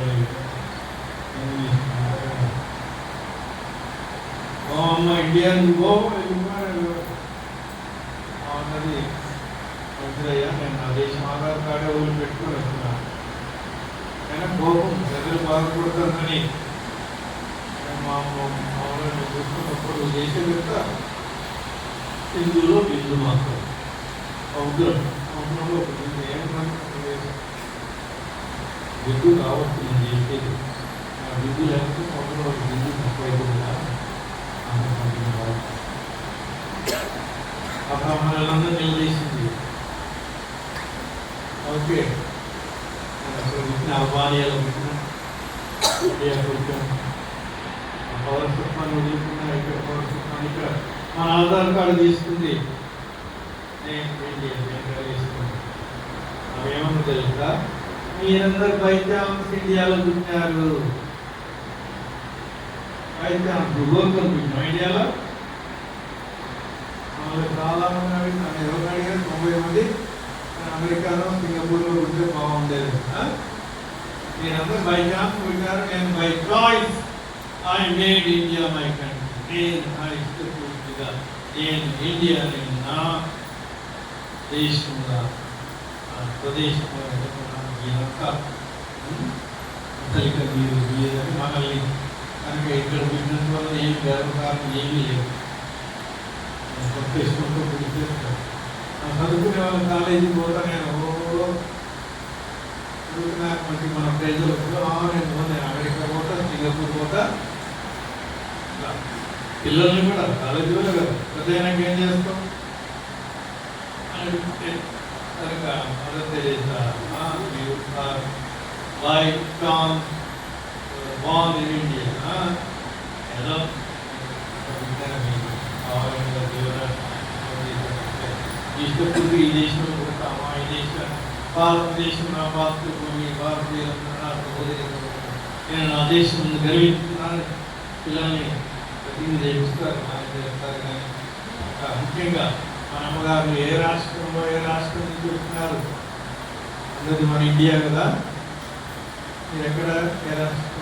ఇండియా అన్నది మంచిదయ్యా, నేను నా దేశం ఆధార్ కార్డే ఊళ్ళు పెట్టుకొని వస్తున్నాను. అయినా కోపం ప్రజలు బాధపడుతుందని మామూలు చూసుకున్నప్పుడు దేశం యొక్క హిందువులో బిందు మాత్రం సముద్రంలో ఒక బిందు ఏమన్నా బిందు కావచ్చు నేను చేసేది. ఆ బిందు లేకపోతే సముద్రంలో ఒక బిందు తక్కువైపోతుందా? ఆ బ్రాహ్మణులందరూ నిలదీసింది. ఓకే, అల్బానియాలో పెట్టిన పౌరసత్వాన్ని వదులుకున్నా, ఇక్కడ పౌరసత్వాన్ని ఇక్కడ మన ఆధార్ కార్డు తీసుకుంది. అవేమన్నా తెలుసా? మీరందరూ బైచాన్స్ ఇండియాలో పుట్టినారు. బైచాన్స్ భూగోళం పుట్టినాం ఇండియాలో. చాలా మంది నన్ను ఎవరు అడిగారు? 90 మంది అమెరికాలో, సింగపూర్లో ఉంటే బాగుండేది. మీరందరూ బై ఛాన్స్ పుట్టారు. నేను by choice I made India my country. నేను నా ఇష్టపూర్తిగా నేను ఇండియాని నా దేశంగా, నా స్వదేశంగా ఇదంతా అసలు మీరు లేదని మనల్ని కనుక ఇక్కడ బిజినెస్ వల్ల ఏమి గర్వకారణం ఏమీ లేదు. కొత్త ఇష్టంతో పుడితే చదువుకునే వాళ్ళ కాలేజీకి పోతా నేను చదువుకున్నాక మన ప్రజలు నేను అమెరికా పోతా, సింగపూర్ పోతా. పిల్లల్ని కూడా కాలేజీ కూడా కదా పెద్దయినాక ఏం చేస్తాం అని అడిగితే కనుక mother Teresa like Tom born in India ఏదో ఇష్టపూర్తి ఈ దేశంలో పుడతామా, ఈ దేశం భారతదేశం నా మాతృభూమి, భారతీయులందరూ నా సహోదరులు, నేను నా దేశం ముందు గర్విస్తున్నాను. పిల్లల్ని ప్రతిదీ చేస్తారు, చేస్తారు. కానీ ముఖ్యంగా మన అమ్మగారు ఏ రాష్ట్రంలో ఏ రాష్ట్రం నుంచి చూస్తున్నారు? అందరిది మన ఇండియా కదా. మీరు ఎక్కడ ఏ రాష్ట్రం?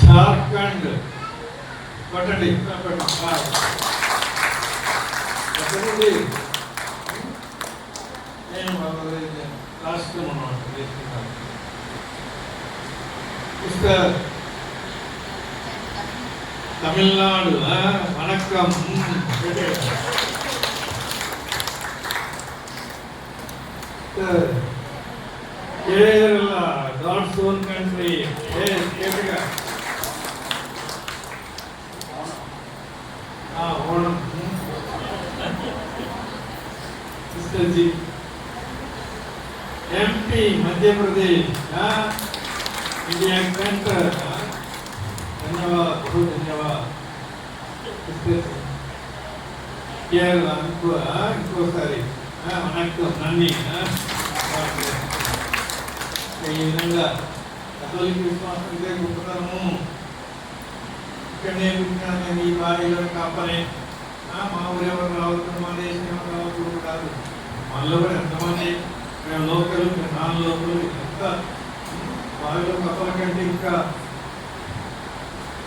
జార్ఖండ్. పట్టండి ఎక్కడుంది? నేను రాష్ట్రం అన్నమాట. Tamil Nadu. Vanakkam. Kerala. God's own country. Yes, గట్టిగా. Onam. Sister ji. MP Madhya Pradesh. India centre. ధన్యవాद, बहुत धन्यवाद. కేరళ ఇంకోసారి మనకు నన్ను ఈ విధంగా కథోలిక విశ్వాసం ఇదే గొప్పతనము. ఇక్కడనే విజ్ఞానం ఈ బాడీలో కాపనే మా ఊరెవరు రావచ్చు, మా దేశం ఎవరు రావచ్చు కాదు. మనలో కూడా ఎంతమంది మేము లోకల్, నాన్ లోకల్, ఎంత బావిలో కప్పల కంటే ఇంకా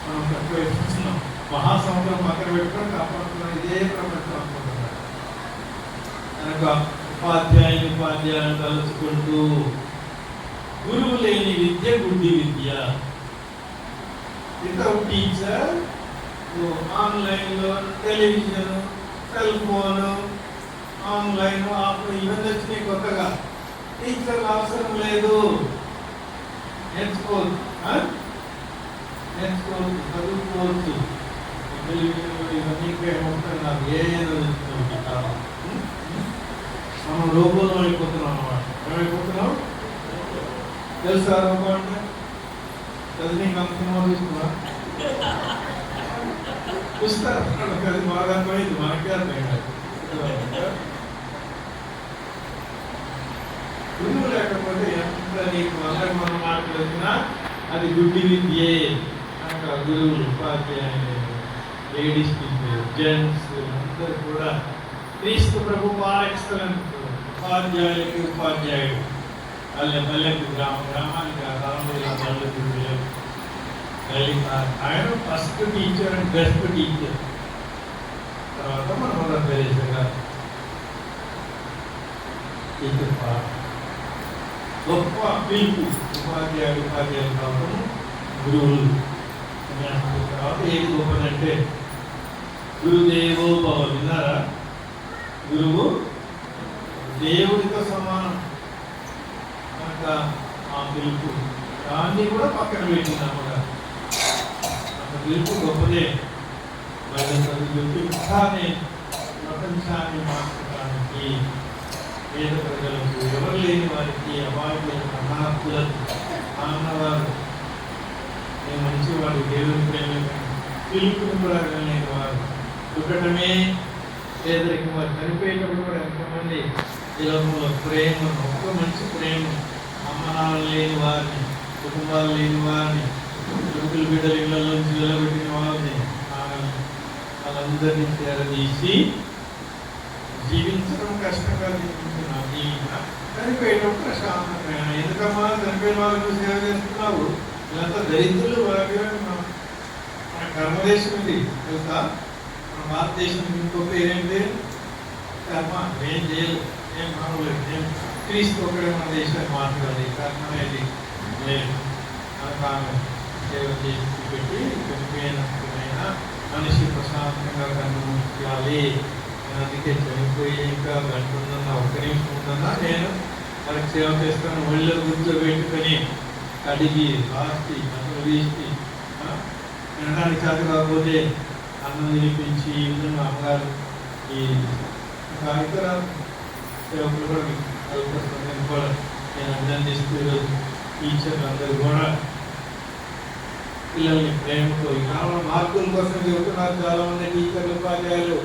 మనం తక్కువ ఇస్తున్నాం. మహాసముద్రం పక్కన పెట్టుకొని కాపాడుతున్నాం. ఇదే ప్రపంచం అనుకుంటున్నాం. కనుక ఉపాధ్యాయులను తలుచుకుంటూ గురువు లేని విద్య గుడ్డి విద్య. వితౌట్ టీచర్ ఆన్లైన్లో టెలివిజన్, సెల్ ఫోన్, ఆన్లైన్ ఇవన్నీ వచ్చినాయి కొత్తగా. టీచర్లు అవసరం లేదు. నేర్చుకోవచ్చు, చదువుకోవచ్చు. టెలివిజన్ ఇవన్నీ ఏమవుతున్నారు, మనం రోబోలో అయిపోతున్నాం అన్నమాట. ఏమైపోతున్నాం తెలుసా? రోబో అంటే చదివి అంత సినిమా చూస్తున్నా చూస్తారు. అది బాగా అర్థమైంది, మనకే అర్థమైంది. గురువు లేకపోతే ఎంత నీకు అందరికి మనం మాట్లాడుతున్నా అది గుడ్డి విద్యే. కనుక గురువులు, ఉపాధ్యాయులు, లేడీస్ టీచర్, జెంట్స్ అందరూ కూడా క్రీస్తు ప్రభు ఎక్సలెంట్. ఉపాధ్యాయులకి ఉపాధ్యాయుడు పల్లెకు గ్రామానికి ఆయన first teacher and best teacher. తర్వాత మన మదర్ తెరేసా గారు టీచర్ గొప్ప పిలుపు. ఉపాధ్యాయులు కావడం, గురువులు. తర్వాత ఏది గొప్పదంటే గురుదేవో భవ. విన్నారా? గురువు దేవుడితో సమానం. కనుక ఆ పిలుపు దాన్ని కూడా పక్కన పెట్టినప్పుడు పిలుపు గొప్పదే. పిలుపుని ప్రపంచాన్ని మార్చడానికి, పేద ప్రజలకు, ఎవరు లేని వారికి, అమాయకులకు, అనాథులకు, అన్నవారు, నేను మంచివాడు, దేవుని ప్రేమ పిలుపుని కూడా వెళ్ళలేని వారు పుట్టడమే పేదరికం. వారు చనిపోయేటప్పుడు కూడా ఎంతమంది ఈ లోకంలో ప్రేమ, ఒక్క మంచి ప్రేమ, అమ్మనాలు లేని వారిని, కుటుంబాలు లేని వారిని, కొడుకులు బిడ్డలు ఇళ్లలోంచి వెళ్ళబెట్టిన వారిని, వాళ్ళందరినీ చేరదీసి జీవించడం కష్టంగా జీవించిన జీవితం చనిపోయేటప్పుడు ప్రశాంతమైన. ఎందుకమ్మా చనిపోయిన వాళ్ళకు సేవ చేస్తున్నావు? వీళ్ళంతా దరిద్రులు. మన కర్మదేశం ఉంది తెలుసా? మన భారతదేశం ఇంకో పేరేంటి? కర్మ. ఏం చేయలేదు, ఏం మానవులేదు, ఏం క్రీస్తు ఒకడే మన దేశాన్ని మాట్లాడాలి. కర్మ అనేది లేదు. మనకు సేవ చేసి పెట్టి చనిపోయినప్పుడైనా మనిషి ప్రశాంతంగా కనుమూర్చాలి. అందుకే చనిపోయి ఇంకా గంట ఉందన్నా, ఒక్క నిమిషం ఉందన్నా నేను మనకి సేవ చేస్తాను. ఒళ్ళో కూర్చోబెట్టుకొని కడిగి రాసి అసలు తీసి తినడానికి చేత కాకపోతే అన్నం తినిపించి ఇల్లు అమ్మగారు ఈ ఇతర సేవకులు కూడా కలుపుకొస్తాను కూడా నేను అభినందిస్తూ ఈరోజు టీచర్లు అందరూ కూడా పిల్లల్ని ప్రేమతో ఈ కాలంలో మార్కుల కోసం చెబుతున్నారు చాలా మంది టీచర్లు, ఉపాధ్యాయులు.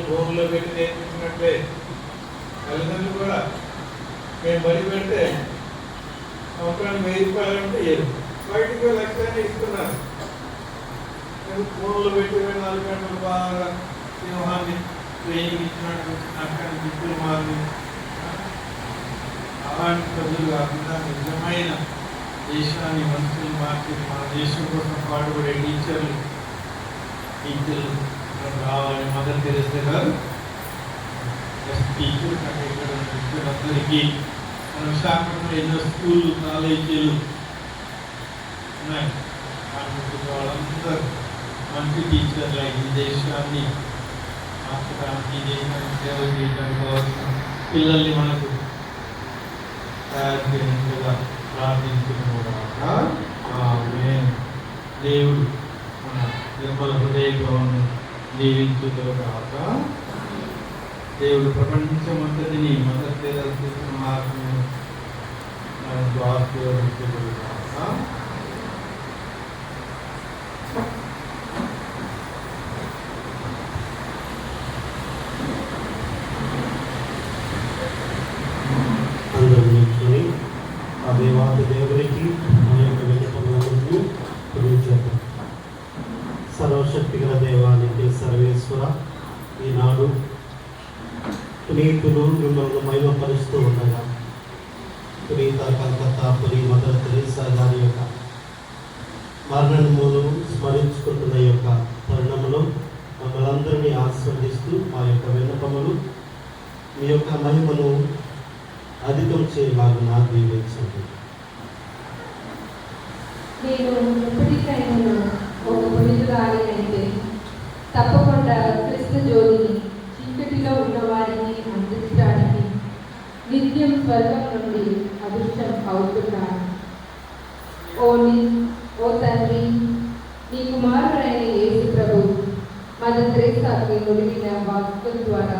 భూమిలో పెట్టి నేర్పించినట్లే తల్లిదండ్రులు కూడా మేము బడి పెడితే సంవత్సరానికి 1000 రూపాయలు అంటే బయటికి లక్ష్యాన్ని ఇస్తున్నారు. భూములు పెట్టి 4 గంటలు బాగా సింహాన్ని ట్రైనింగ్ ఇచ్చినట్టు అక్కడి దిక్కులు మారి అలాంటి ప్రజలు కాకుండా నిజమైన దేశాన్ని, మనుషులు మార్చి మన దేశం కోసం పాటుపడే టీచర్లు రావాలి. మదర్ తెరేసా గారు టీచర్ కంటే ఇక్కడ టీచర్లందరికీ మన విశాఖపట్నంలో ఎన్నో స్కూళ్ళు, కాలేజీలు ఉన్నాయి. వాళ్ళందరూ మంచి టీచర్లు ఈ దేశాన్ని మార్చడానికి, దేశాన్ని సేవ చేయడానికి కావాల్సిన పిల్లల్ని మనకు తయారు చేయనట్లుగా ప్రార్థించుకున్నాక ఆమేన్. దేవుడు మన నిర్మల హృదయమును దీవించుగాక. దేవుడు ప్రపంచమంతటిని మదర్ తెరెసా చేసిన మార్గము మనకు ఆశీర్వదించుగాక. అందరూ నిల్చుని ఆ దేవాది దేవునికి మన యొక్క విన్నపములను తెలియజేద్దాం. సర్వశక్తి గల దేవానికి సర్వేశ్వర, ఈనాడు పునీతులు మిమ్మల్ని మహిమపరుస్తూ ఉండగా పునీత కలకత్తా పురి మదర్ తెరెసా గారి యొక్క మరణమును స్మరించుకుంటున్న యొక్క తరుణములో మమ్మల్ని అందరినీ ఆస్వాదిస్తూ మా యొక్క విన్నపములు మీ యొక్క మహిమను అధికం చేయలాగున దీవించండి. నేను ఎప్పటికైనా ఒక పునీతురాలి అయితే తప్పకుండా క్రీస్తు జ్యోతిని చీకటిలో ఉన్న వారిని అందించడానికి నిత్యం స్వర్గం నుండి అదృష్టం అవుతున్నాను. ఓ తండ్రి, నీ కుమారుడైన యేసు ప్రభు మదర్ తెరెసాకి నుడివిన వాక్కుల ద్వారా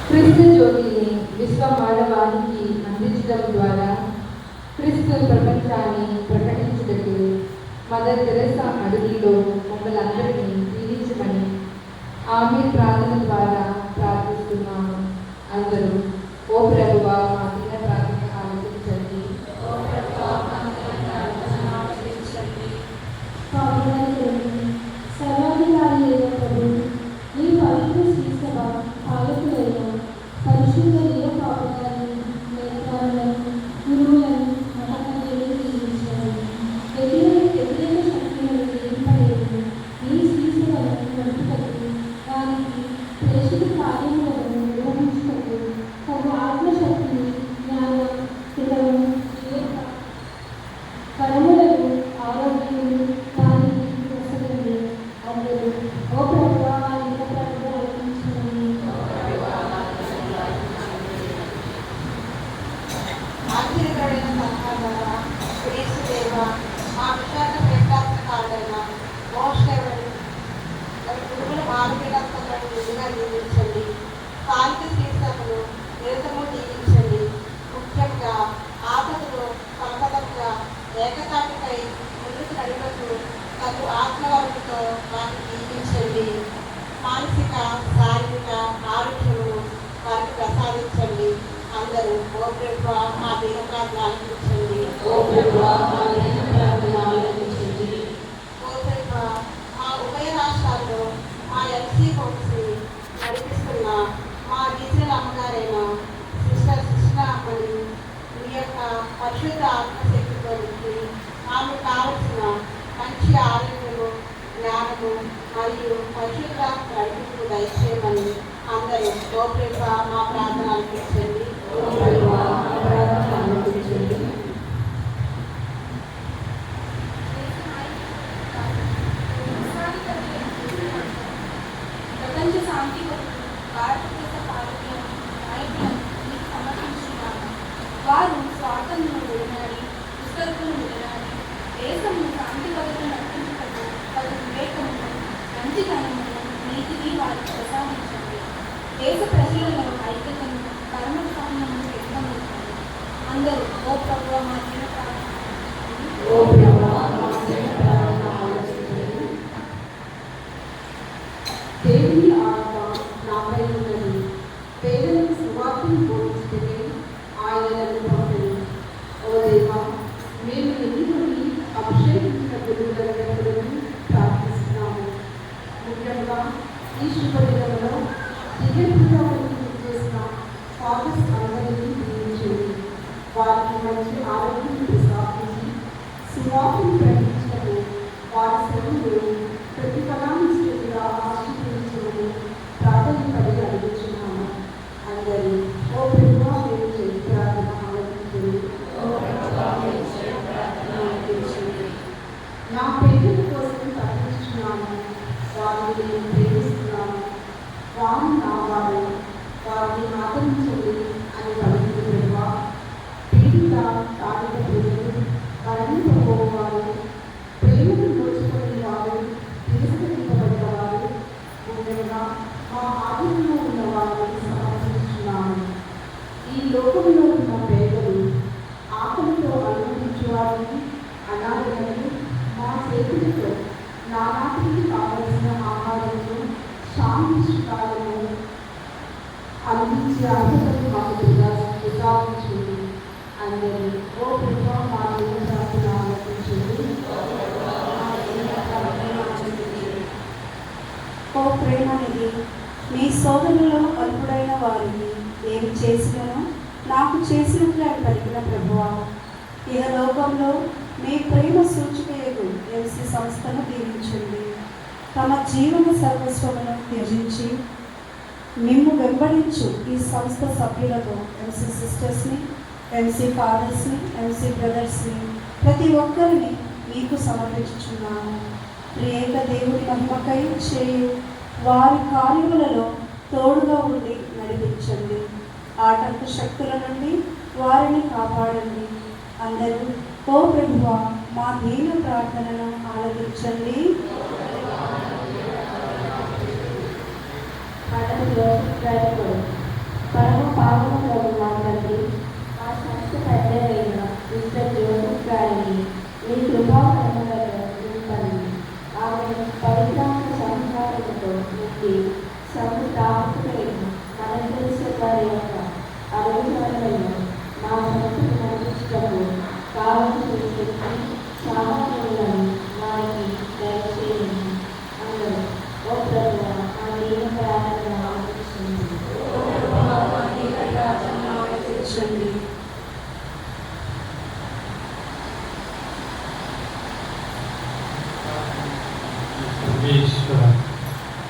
క్రీస్తు జ్యోతిని విశ్వ మానవానికి అందించడం ద్వారా క్రీస్తు ప్రపంచాన్ని ప్రకటించుటకు మదర్ తెరెసా అడుగులో మమ్మల్ని అందరినీ దీవించమని ఆమె ప్రార్థన ద్వారా ప్రార్థిస్తున్నాము. అందరూ ఓ ప్రభువా మా దిన ప్రార్థన ఆలోచించండి. సర్వాధికారి అయిన ప్రభు, ఈ పవిత్ర శ్రీసభ పాలకులైన పరిశుద్ధ పాపగారిని, నేత్రాలను, గురువులను, మహాకవులను దీవించారు. వ్యతిరేక శక్తులను ఏర్పడేది ఈ శ్రీసభలను నడుపుటకు, వారికి ప్రేషిత కార్యములను నిర్వహించుటకు తగు ఆత్మశక్తిని, జ్ఞానం, స్థిరము, కరములను, ఆరోగ్యములు వారికి వసగండి. అందరూ ఓ ప్రభువా మా ఇంట ప్రార్థన ఆలకించమని. ఆశ్చర్యకరమైన సలహాదారా, యేసుదేవ, మా విశాఖ ప్రకాశకారుడైన మోషేవరు గురువుల మార్గదర్శకులను నిజంగా దీవించండి. స్థానిక శ్రీసభను నిరతము దీవించండి. ముఖ్యంగా ఆపదలో ఫలప్రదంగా ఏకతాటిపై ముందుకు నడుపుతూ తగు ఆత్మవరంతో వారిని దీవించండి. మానసిక శారీరక ఆరోగ్యము వారికి ప్రసాదించండి. అందరూ ఓ ప్రభువా మా దిన ప్రార్థన ఆలకించండి. ఓ ప్రభువా మా దిన ప్రార్థన ఆలకించండి. ఓ ప్రభువా మా ఉభయ రాష్ట్రాల్లో మా ఎల్సీ హోమ్స్ని నడిపిస్తున్న మా రీజనల్ అమ్మగారైన సిస్టర్ కృష్ణామణి మీ యొక్క పరిశుద్ధ ఆత్మశక్తితో నింపి ఆమెకు కావలసిన మంచి ఆరోగ్యము, జ్ఞానము మరియు పరిశుద్ధ నడిపింపు దయచేయమని అందరూ ఓ ప్రభువా మా ప్రార్థన ఆలకించండి. ఓ ప్రభువా మా ప్రార్థన ఆలకించండి. ప్రపంచ శాంతి కొరకు భారతదేశ పాలకులను, నాయకులను మీకు సమర్పించున్నాను. వారు స్వార్థమును విడనాడి, దుష్టత్వను విడనాడి, దేశమును శాంతి భద్రత నడిపించుటకు తగు వివేకమును, మంచితనమును, నీతిని వారికి ప్రసాదించండి. దేశ ప్రజలలో ఐక్యతను, కర్మోత్సాహమును పెంపొందించండి. అందరూ ఓ ప్రభువా మా దిన ప్రార్థన ఆలకించండి. ఓ ప్రభువా మా దిన ప్రార్థన ఆలకించండి. దేవుని ఆత్మ నాపై ఉన్నది. పేదలకు సువార్తను బోధించుటకై ఆయన నన్ను పంపెను. ఓ దేవా, మేము ఎన్నుకొని అభిషేకించిన గురువులను ప్రార్థిస్తున్నాము. ముఖ్యంగా ఈ శుభదినంలో దివ్యపూజాలను చేసిన ఫాదర్స్ అందరినీ దీవించండి. వారికి మంచి ఆరోగ్యం ప్రసాదించి సువార్తను ప్రకటించటకు వారి సేవలు ప్రతిఫలాన్నిస్తుగా ఆశీర్వదించమని ప్రార్థనపడి అడుగుతున్నాము. అందరూ ఓ ప్రభువా మీరు చేయి ప్రార్థన ఆలకించండి. నా పేదల కోసం ప్రార్థిస్తున్నాను. వారు నా వారు, వారిని ఆదరించండి అని పలికిన ప్రభువా, పీడిత తాడిత ప్రజలు, మరణింపబోవారు, ప్రేమను దోచుకునే వారు, తిరస్కరింపబడ్డ వారు, ఉండగా మా ఆధీనంలో ఉన్న వారిని సమర్పించున్నాము. ఈ లోకంలో ఉన్న పేదలు, ఆకలితో అనుభవించే వారిని, అనాథలను మా చేతులతో నానాటికి కావలసిన ఆహారంలో శాంతి సుఖాలను అందించే అర్హతను మాకు ప్రసాదించండి. అందరూ ఓ ప్రభువా, మా దేవుని ప్రార్థన ఆలకించండి. ఓ ప్రేమనిధి, మీ సోదరులలో అల్పుడైన వారిని ఏమి చేసినను నాకు చేసినట్లు ఆయన పలికిన ప్రభువా, ఇహ లోకంలో మీ ప్రేమ సూచికయగు ఎంసీ సంస్థను దీవించండి. తమ జీవన సర్వస్వమును త్యజించి మిమ్ము వెంబడించు ఈ సంస్థ సభ్యులతో, ఎంసీ సిస్టర్స్ని, ఎంసీ ఫాదర్స్ని, ఎంసీ బ్రదర్స్ని, ప్రతి ఒక్కరిని మీకు సమర్పించుచున్నాను. త్రియేక దేవుడి మహిమకై చేయు వారి కార్యములలో తోడుగా ఉండి నడిపించండి. ఆటంక శక్తుల నుండి వారిని కాపాడండి. అందరూ ఓ ప్రభువా, మా దీన ప్రార్థనను ఆలకించండి. పరమ పావనలో మా తండ్రి, మా సంస్థ పెద్దలైన మిస్టర్ జోసెఫ్ గారిని మీ కృపాకరములలో నింపండి. ఆమెను పవిత్రాత్మ సంస్కారముతో నిండి సమృద్ధాత్మకైన మనస్సు వారి యొక్క అభివృద్ధిలో మా సంస్థను నడిపించటకు కావలసిన శక్తి సామర్థ్యాలను వారికి దయచేయండి. అందరూ ఓ ప్రభువా, మా దీన ప్రార్థన ఆలకించండి. సర్వేశ్వర,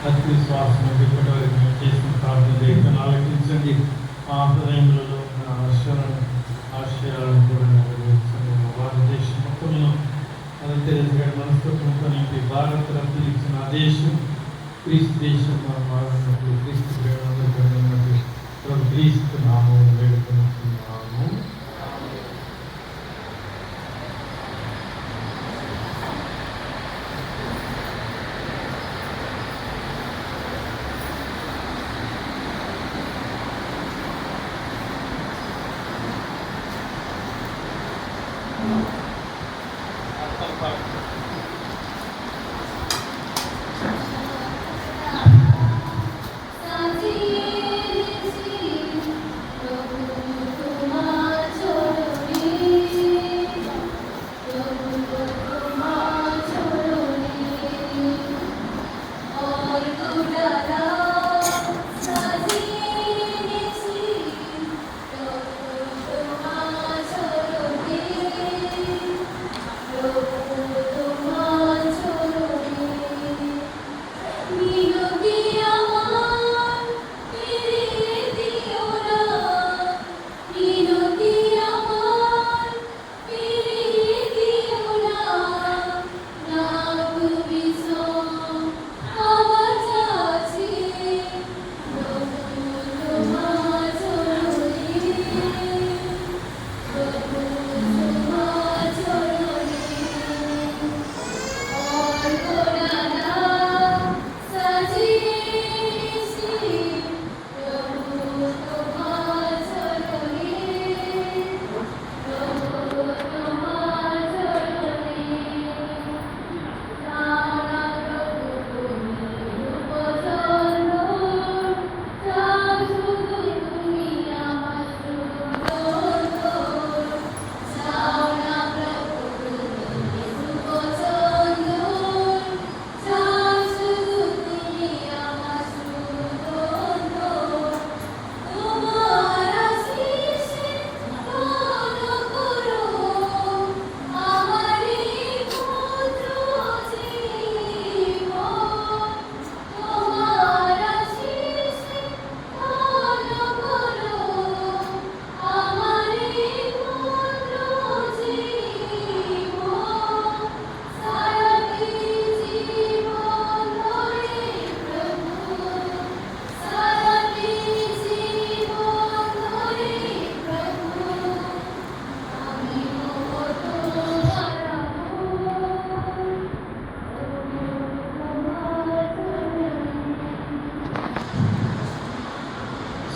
అతి శ్వాసను ఇప్పటి వరకు మేము చేసిన ప్రార్థన లేఖను ఆలకించండి. మా హృదయములలో ఉన్న ఆశయాలను కూడా నెరవేర్చండి. భారతదేశం మొత్తంలో మనస్తత్వంతో నింపి భారత్ రత్న ఇచ్చిన ఆ దేశం క్రీస్తు దేశం మారినప్పుడు క్రీస్తు ప్రేమ క్రీస్తు నామం వేడుకొనుచున్నాము.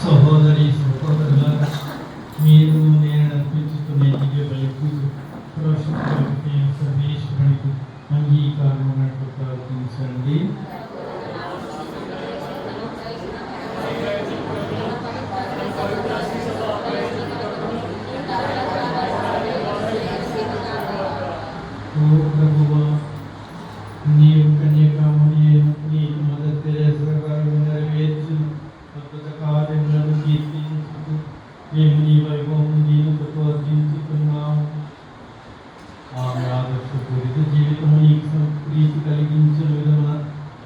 సహోదరి సహోదరులారా, మీరు నేను అర్పించుకునే దివ్య బలికి సర్వేశ్వరునికి అంగీకారం ఉన్నట్టు ప్రార్థించండి. ఓ ప్రభువా, నీవు కన్యకామణి అయిన నీకు మదర్ తెరేసా గారు నెరవేర్చు అద్భుత కార్యములను కీర్తించుతూ మేము నీ వైభవం దీనులతో అర్జించుతున్నాము. ఆమె ఆదర్శపూరిత జీవితం నీకు ప్రీతి కలిగించిన విధమున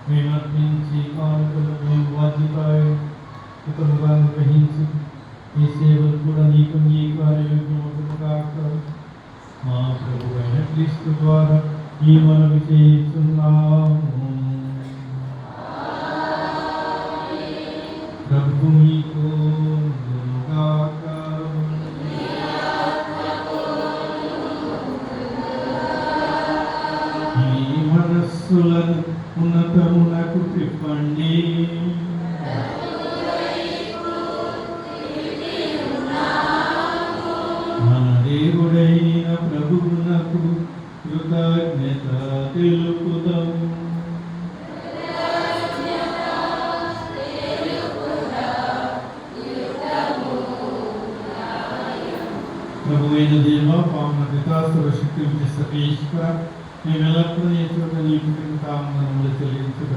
మేము అర్పించి కానుకలు మేము బాధ్యతయుతముగా నిర్వహించి ఈ సేవలు కూడా నీకు అంగీకారయోగ్యమగును కాక. మా ప్రభు అయిన క్రీస్తు ద్వారా ఈ మనవి చేస్తున్నాము. ప్రభు మీకు గాక. ఈ మనస్సులను ఉన్నతమునకు తిప్పండి. మన దేవుడైన ప్రభువునకు కృతజ్ఞత తెలుపుదాము. ప్రభువైన దేవ, పావన పితా సర్వశక్తి సర్వేశ్వర, మేమెల్లప్పుడూ నీ చోట నీకు కామనములు చెల్లించుట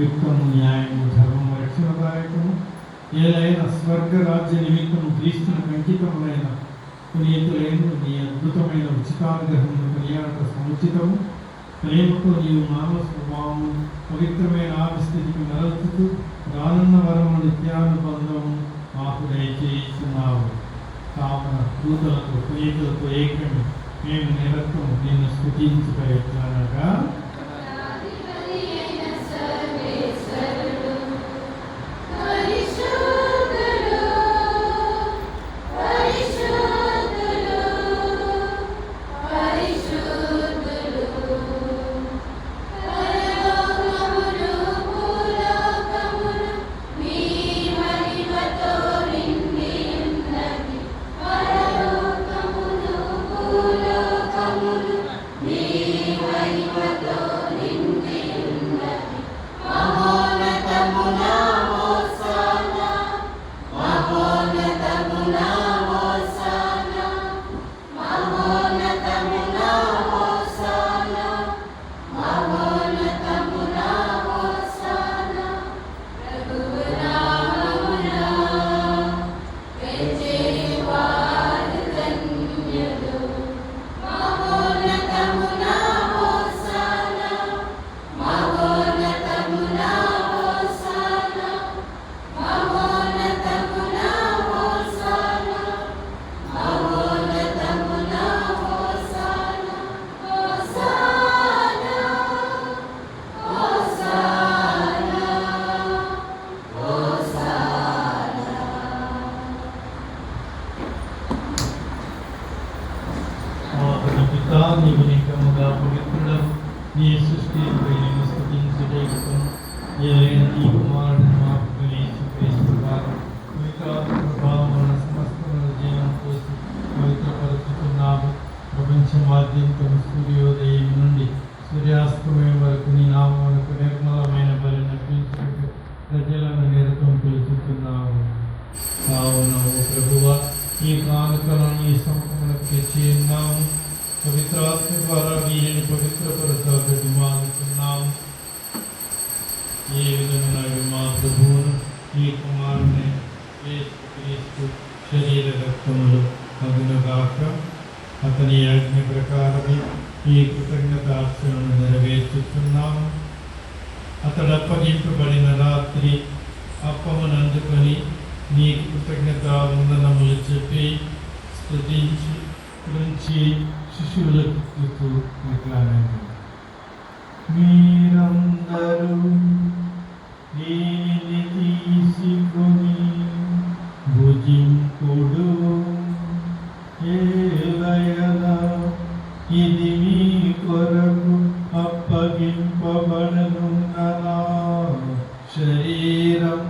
యుక్తము, న్యాయము, ధర్మము, రక్షణదాయకము, ఏదైనా స్వర్గ రాజ్య నిమిత్తము క్రీస్తునికి అంకితములైన పునీతులైన నీ అద్భుతమైన ఉచితానుగ్రహమును కొనియాడట సముచితము. ప్రేమతో నీవు మానవ స్వభావము పవిత్రమైన ఆవిస్థితికి మరల్చుతూ రానున్న వరము నిత్యానుబంధము మాకు దయచేస్తున్నావు. కావున దూతలతో పునీతులతో ఏకమే మేము నిరంతరం నిన్ను స్తుతించుట ఎట్లనగా, నీవు నికముగా పవిత్రుడవు, నీ సృష్టిపై నిన్ను స్తుతించుటకు ఏదైనా నీ కుమారుడు మాకు క్రీస్తు ద్వారా ప్రభావములను సమస్తములను జీవనం పోసి పవిత్రపరుచుతున్నాము. ప్రపంచమాద్యంతం సూర్యోదయం నుండి సూర్యాస్తమయం వరకు నీ నామమునకు నిర్మలమైన బలి నర్పించుటకు ప్రజలను నిరతం పిలుచుతున్నాము. కావున ఓ ప్రభువా, ఈ కానుకలను నీ సముఖమునకు తెచ్చి ఉన్నాము. పవిత్రాత్మ ద్వారా వీరిని పవిత్రపరచాలని మానుకున్నాము. ఏ విధమున మా ప్రభువును ఈ కుమారుని యేసుక్రీస్తు శరీర రక్తములు అగునుగాక. అతని ఆజ్ఞ ప్రకారమే ఈ కృతజ్ఞతార్చనను నెరవేర్చుతున్నాము. అతడు అప్పగింపబడిన రాత్రి అప్పమునందుకొని నీ కృతజ్ఞత వందనములు చెప్పి స్తుతించి గురించి శిశువులకు ఇట్లానండి, మీరందరూ దీనిని తీసుకొని భుజింపుడు. ఏలయనా ఇది మీ కొరకు అప్పగింపబడనున్న నా శరీరం.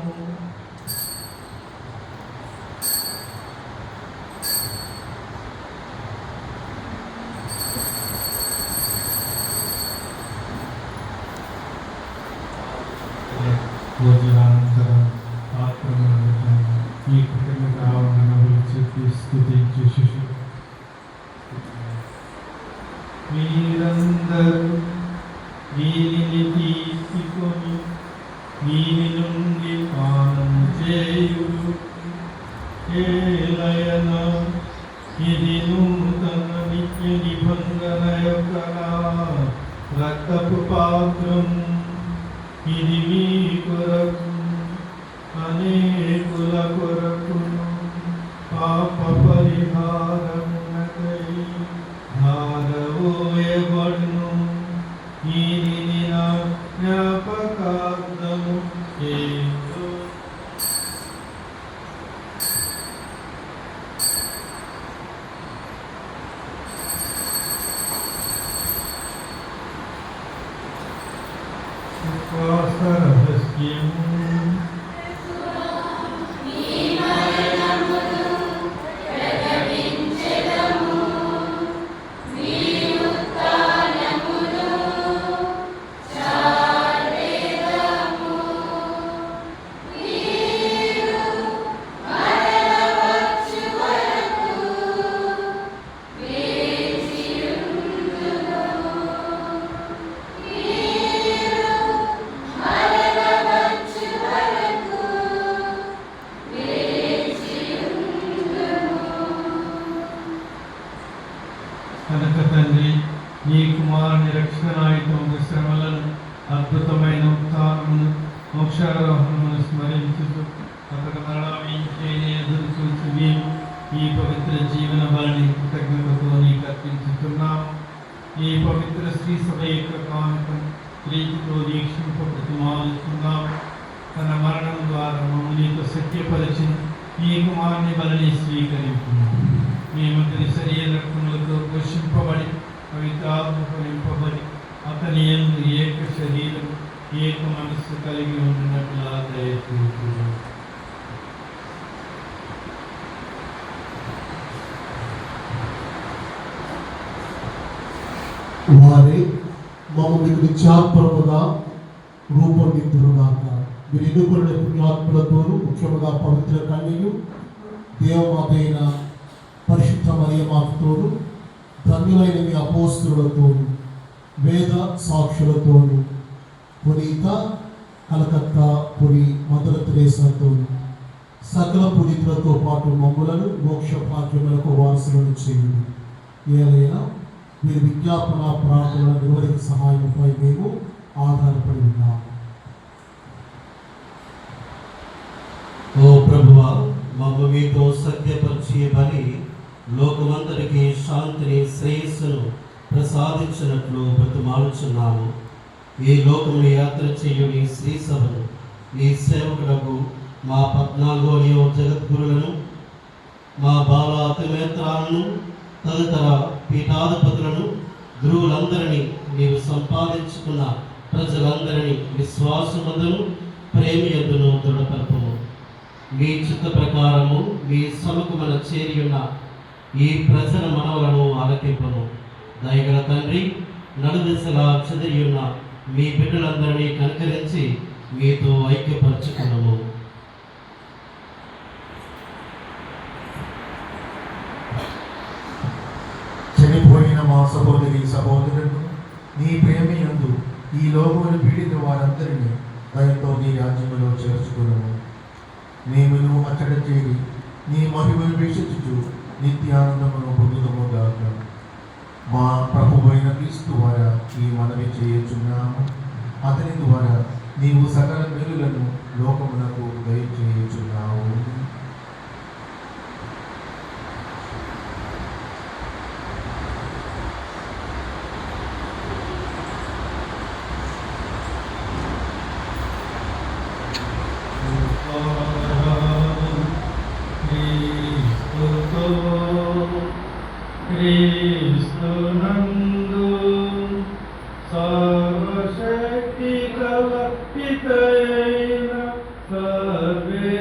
భోజనానంతరం పాత్రను ఈ కృతజ్ఞత వందనములు చెప్పి స్తుతించి శిశు మీరందరూ దీనిని తీసుకొని దీని నుండి పానము చేయుడు. ఏలయన ఇది నూతన నిత్య నిబంధన యొక్క నా రక్తపు పాత్రం. ఇది మీ కొరకు అనేకుల కొరకు పాప పరిహారమునకై ధారవోయబడును. దీనిని నా జ్ఞాపకార్థము చేయుడు. ఉపవాస రహస్యము. కనుక తండ్రి నీ కుమారుని రక్షణాయుతమైన శ్రమలను అద్భుతమైన ఉత్థానమును మోక్షారోహణమును స్మరించుతూ అతడు మరణించే ఎదురు చూసి మేము ఈ పవిత్ర జీవన బలిని కృతజ్ఞతతో నీకు అర్పించుతున్నాము. ఈ పవిత్ర శ్రీ సభ యొక్క కానుకను ప్రీతితో దీక్షింపబడుతున్నాము. తన మరణం ద్వారా మమ్మల్ని నీతో సత్యపరిచిన ఈ కుమారుని బలిని స్వీకరించున్నాము. మేమందరి శరీర రక్తములతో పోషింపబడి పవిత్రాత్మకు నింపబడి అతని యందు ఏక శరీరం ఏక మనస్సు కలిగి ఉన్నట్లా దయచూపుము. వారే మమ్మల్ని నిత్యాత్మముగా రూపొందిందురుగాక. మీరు ఎన్నుకున్న పుణ్యాత్ములతోనూ ముఖ్యముగా పవిత్ర కన్యలు దేవమాత అయిన పరిశుద్ధ మరియమాతతోనూ ధన్యులైన మీ అపోస్తులతోనూ వేద సాక్షులతోనూ పునీత కలకత్తా పురి మదర్ తెరేసాతోనూ సకల పునీతులతో పాటు మమ్ములను మోక్ష భాగ్యములకు వారసులను చేయుడు. ఏదైనా మీరు విజ్ఞాపన ప్రార్థనల నిర్వహణ సహాయంపై మేము ఆధారపడి ఉన్నాము. ఓ ప్రభువా, మమ్మ మీతో సత్యపరిచే బలి లోకమందరికి శాంతిని శ్రేయస్సును ప్రసాదించినట్లు బ్రతిమాలుచున్నాము. ఈ లోకమును యాత్ర చేయుని శ్రీ సభను ఈ సేవకులకు మా 14వ జగద్గురులను మా బాల అతిమేత్రాలను తదితర పీఠాధిపతులను గురువులందరినీ నీవు సంపాదించుకున్న ప్రజలందరినీ విశ్వాసమందును ప్రేమయందును దృఢపరపము. మీ చిత్త ప్రకారము మీ సముఖమున చేరి ఉన్న ఈ ప్రజల మనవులను ఆలకింపము. దయగల తండ్రి, నలుదిశలా చెదిరి ఉన్న మీ బిడ్డలందరినీ కనికరించి మీతో ఐక్యపరచుకున్నాము. చనిపోయిన మా సహోదరి సహోదరులను నీ ప్రేమయందు ఈ లోకమును పీడిత వారందరినీ దయతో నీ రాజ్యములో చేర్చుకున్నాము. మేమును అచ్చట చేరి నీ మహిమను వీక్షించుచు నిత్యానందమును పొందుదముగాక. మా ప్రభువైన క్రీస్తు ద్వారా ఈ మనవి చేయుచున్నాము. అతని ద్వారా నీవు సకల మేలులను లోకమునకు దయచేయుచున్నావు. క్రీస్తునందు సర్వశక్తి కల పితయైన సర్వే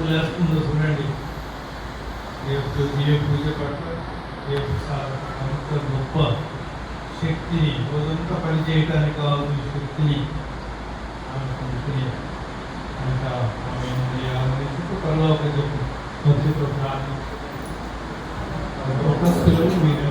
ఎప్పుడు లేస్తుందో చూడండి. రేపు ఏ పూజ పట్ల రేపు అంత గొప్ప శక్తిని రోజంతా పనిచేయడానికి కావాల్సిన శక్తిని ఆమె ఇంకా ఆమె చుట్టూ పరలోక చెప్పు భక్తితో ప్రార్థించు. పిల్లలు మీరు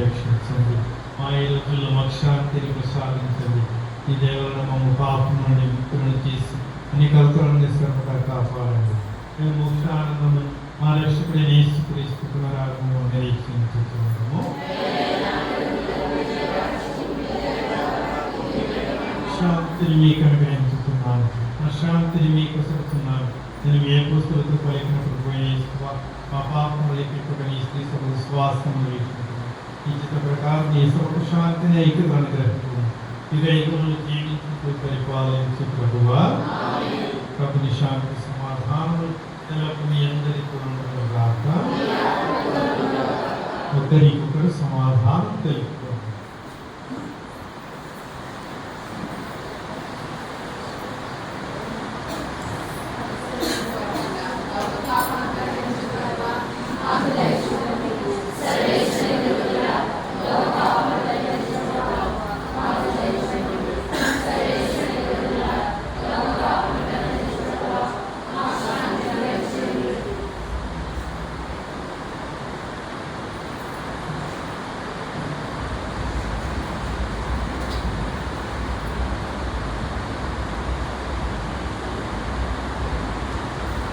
రక్షించండి. మా ఈ రోజుల్లో మాకు శాంతిని ప్రసాదించండి. ఈ దేవత మమ్మ పాపం నుండి ముక్తులను చేసి అన్ని కలతలను శ్రమగా కాపాడండి. మేము మోక్షానందము మా రక్షకుడైన యేసుక్రీస్తు పునరాగమము నిరీక్షించుతున్నాము. శాంతిని మీకు అనుగ్రహించుతున్నాను, నా శాంతిని మీకు వస్తున్నాను. నేను ఏ పుస్తకతో పలికినప్పుడు పోయే మా పాపం లేకపోతే స్త్రీ సభ విశ్వాసం ఈ చిత్త ప్రకారం ఈ సభకు శాంతిని ఐక్యత అనుగ్రహించుకున్నాను. ఇది ఐక్యంలో జీవించుతూ పరిపాలించు ప్రభువా. ప్రభుని శాంతి సమాధానం ఎల్లప్పుడు మీ అందరికీ ఉండడం రాక ఒకరికొకరు సమాధానం తెలుపుకోండి.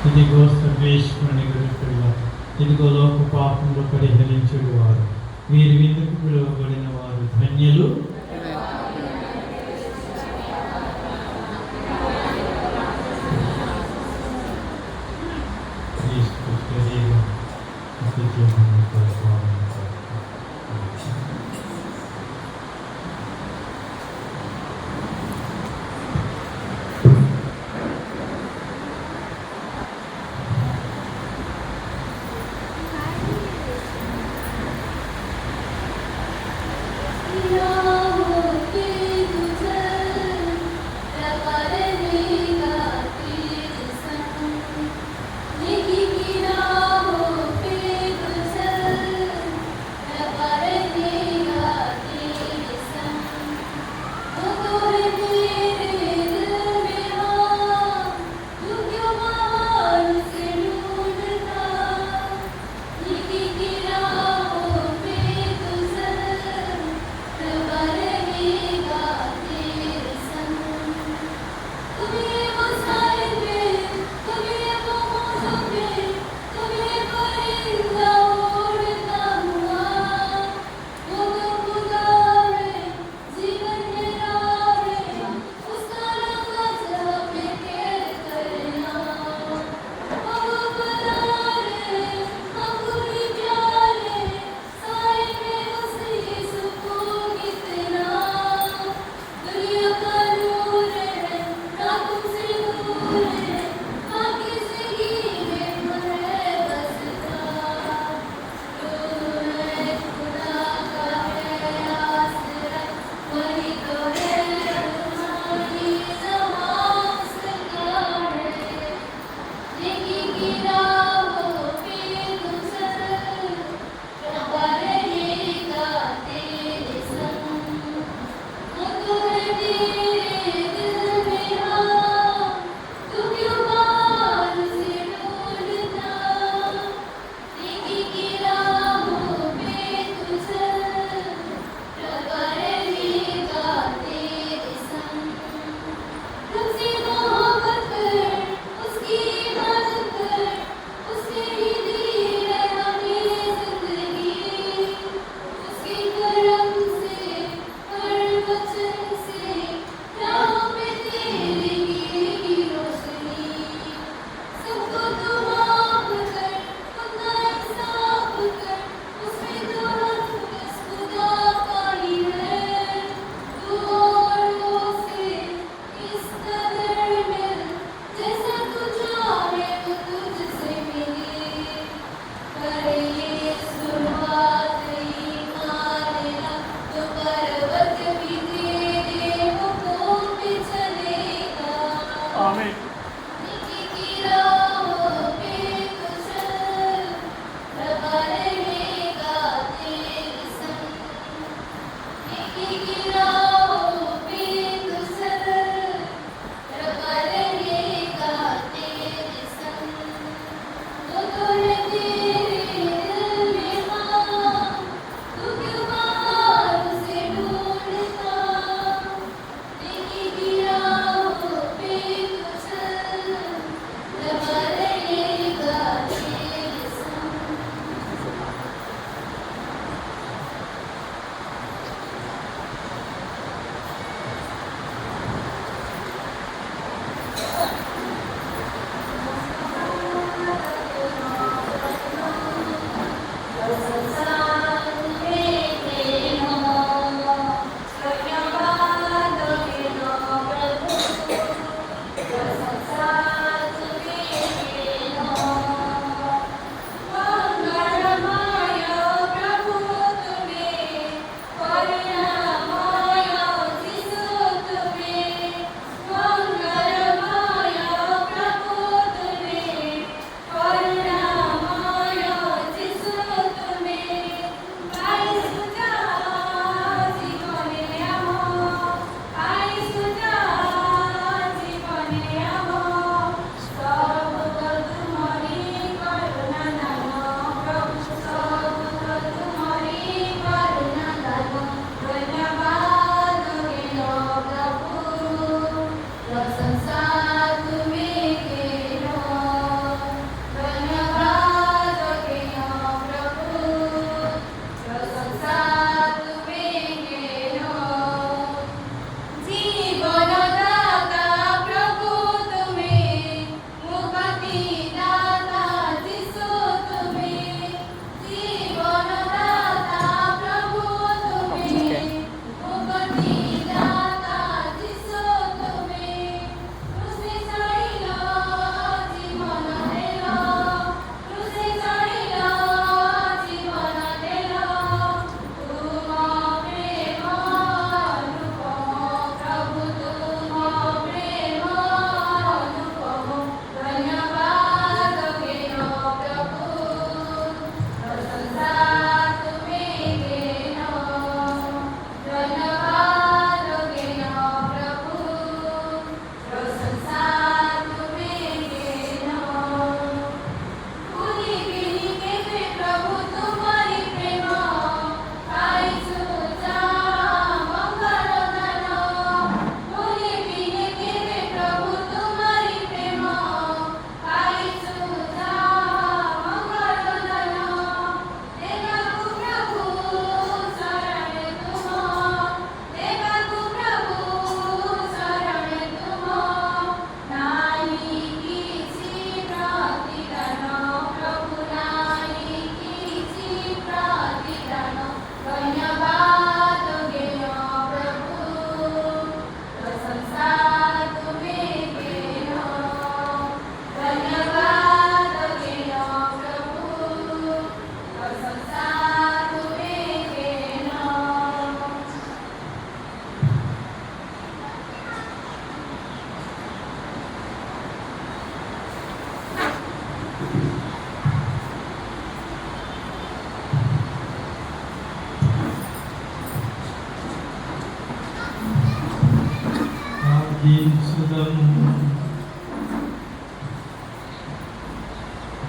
ఇదిగో సర్వేశ్వరుని గొర్రెపిల్ల, ఇదిగో లోక పాపంలో పరిహరించుడు వారు, వీరి విందుకు పిలువబడిన వారు ధన్యులు. Love.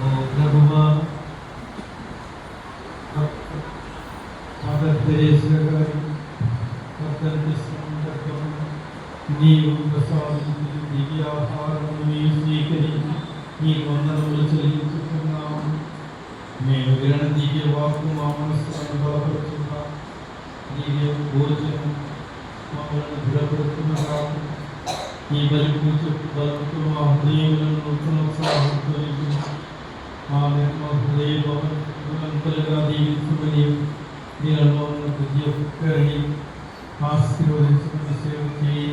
ఓ ప్రభువా, మదర్ తెరేసా గారి వర్ధంతి సందర్భంగా నీవు ప్రసాదించిన దివ్యాహారము నీవు స్వీకరించి నీ వందనములు చెల్లించుకున్నాము. మేము విరణ దివ్య వాక్కు మా మనస్సులను బలపరుచున్నా దివ్య భోజనం మమ్మల్ని దృఢపడుతున్నా. ఈ బలిపు చెప్పు బలంతో మా హృదయములను నూతనోత్సాహంతో మా హృదయ భవంతులుగా దీవించుకొని దీనిలో ఉన్న ప్రతి ఒక్కరిని ఆశీర్వదించుకుని సేవ చేయి.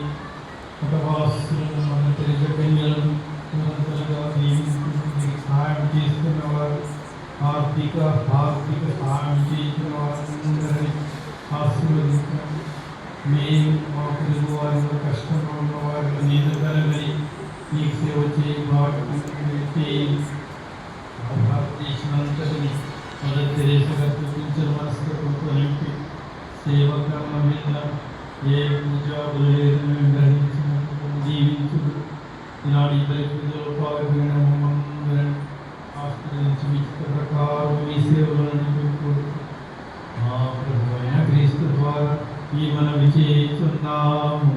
మతవాసులను మన తెలియ కన్యలను నిరంతరంగా దీవించుకుని సహాయం చేస్తున్నవారు, ఆర్థిక సహాయం చేసిన వారందరినీ ఆశీర్వదించండి. మేము మా తెలుగు వారిలో కష్టంలో ఉన్న వారిని నేను కలగని నీకు సేవ చేయి. భారతదేశం అంతటిని మదర్ తెరేసా గారు చూపించిన మనస్తత్వంతో నింపి సేవకర్మ మీద ఏ పూజాబులు లేదని గ్రహించినట్టు జీవించుడు. ఈనాడు ఈ బలిపూజలో పాల్గొన మమ్మల్ని ఆశ్రయించి మీ ప్రకారం మీ సేవలను నింపుకోడు. మా ప్రభు అయిన క్రీస్తు ద్వారా ఈ మనవి చేస్తున్నాము.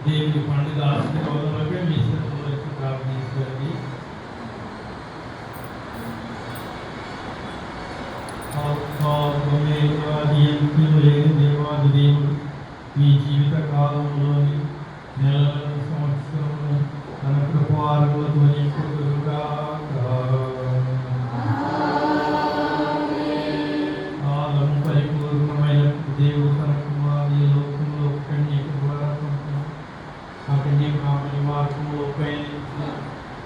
దేవుడి పండుగ ఆశీర్వాదాలపై మీ శ్రద్ధలకు ప్రార్థించండి. దేవాది దేవుడు మీ జీవిత కాలంలోని నెలలను సంవత్సరము తన కృపారములతో నింపుదురుగా. కాలం పరిపూర్ణమైన దేవుడు తన కుమారి లోకంలో కన్యక ద్వారా ఆ కన్యక ఆమె మార్గంలో పయనించి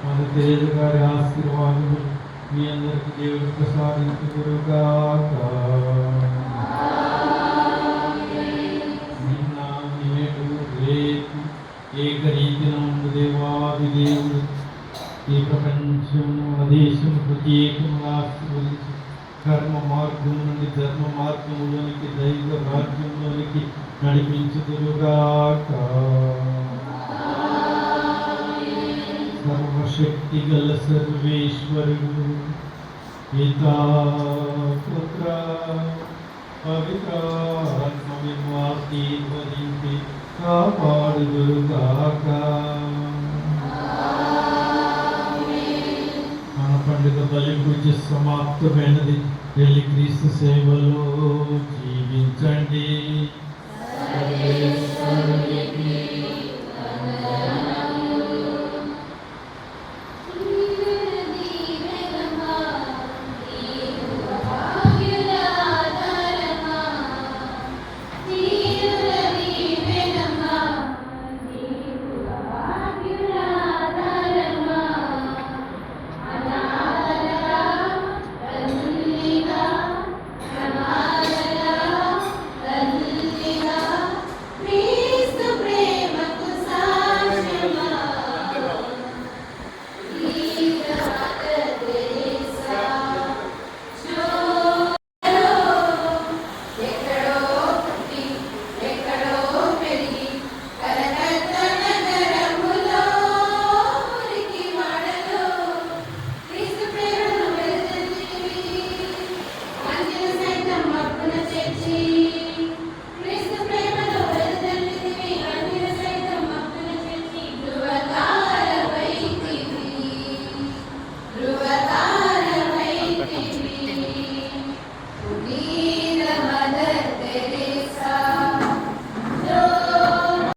మన తెరేసా గారి ఆశీర్వాదము మీ అందరికీ దేవుడు ప్రసాదించుదురుగాక. నిన్న నేడు రేపు ఏకరీతిన ఉండు దేవాది దేవుడు ఈ ప్రపంచము దేశము ప్రత్యేకంగా ఆశీర్వదించి కర్మ మార్గం నుండి ధర్మ మార్గంలోనికి దైవ రాజ్యంలోనికి నడిపించుదురుగాక. సర్వశక్తి గల సర్వేశ్వరుడు పితా పుత్ర పవిత్రాత్మను ఆశీర్వదించి కాపాడుదురుగాక. మన పండుగ బలి పూజ సమాప్తమైనది. వెళ్ళి క్రీస్తు సేవలో జీవించండి.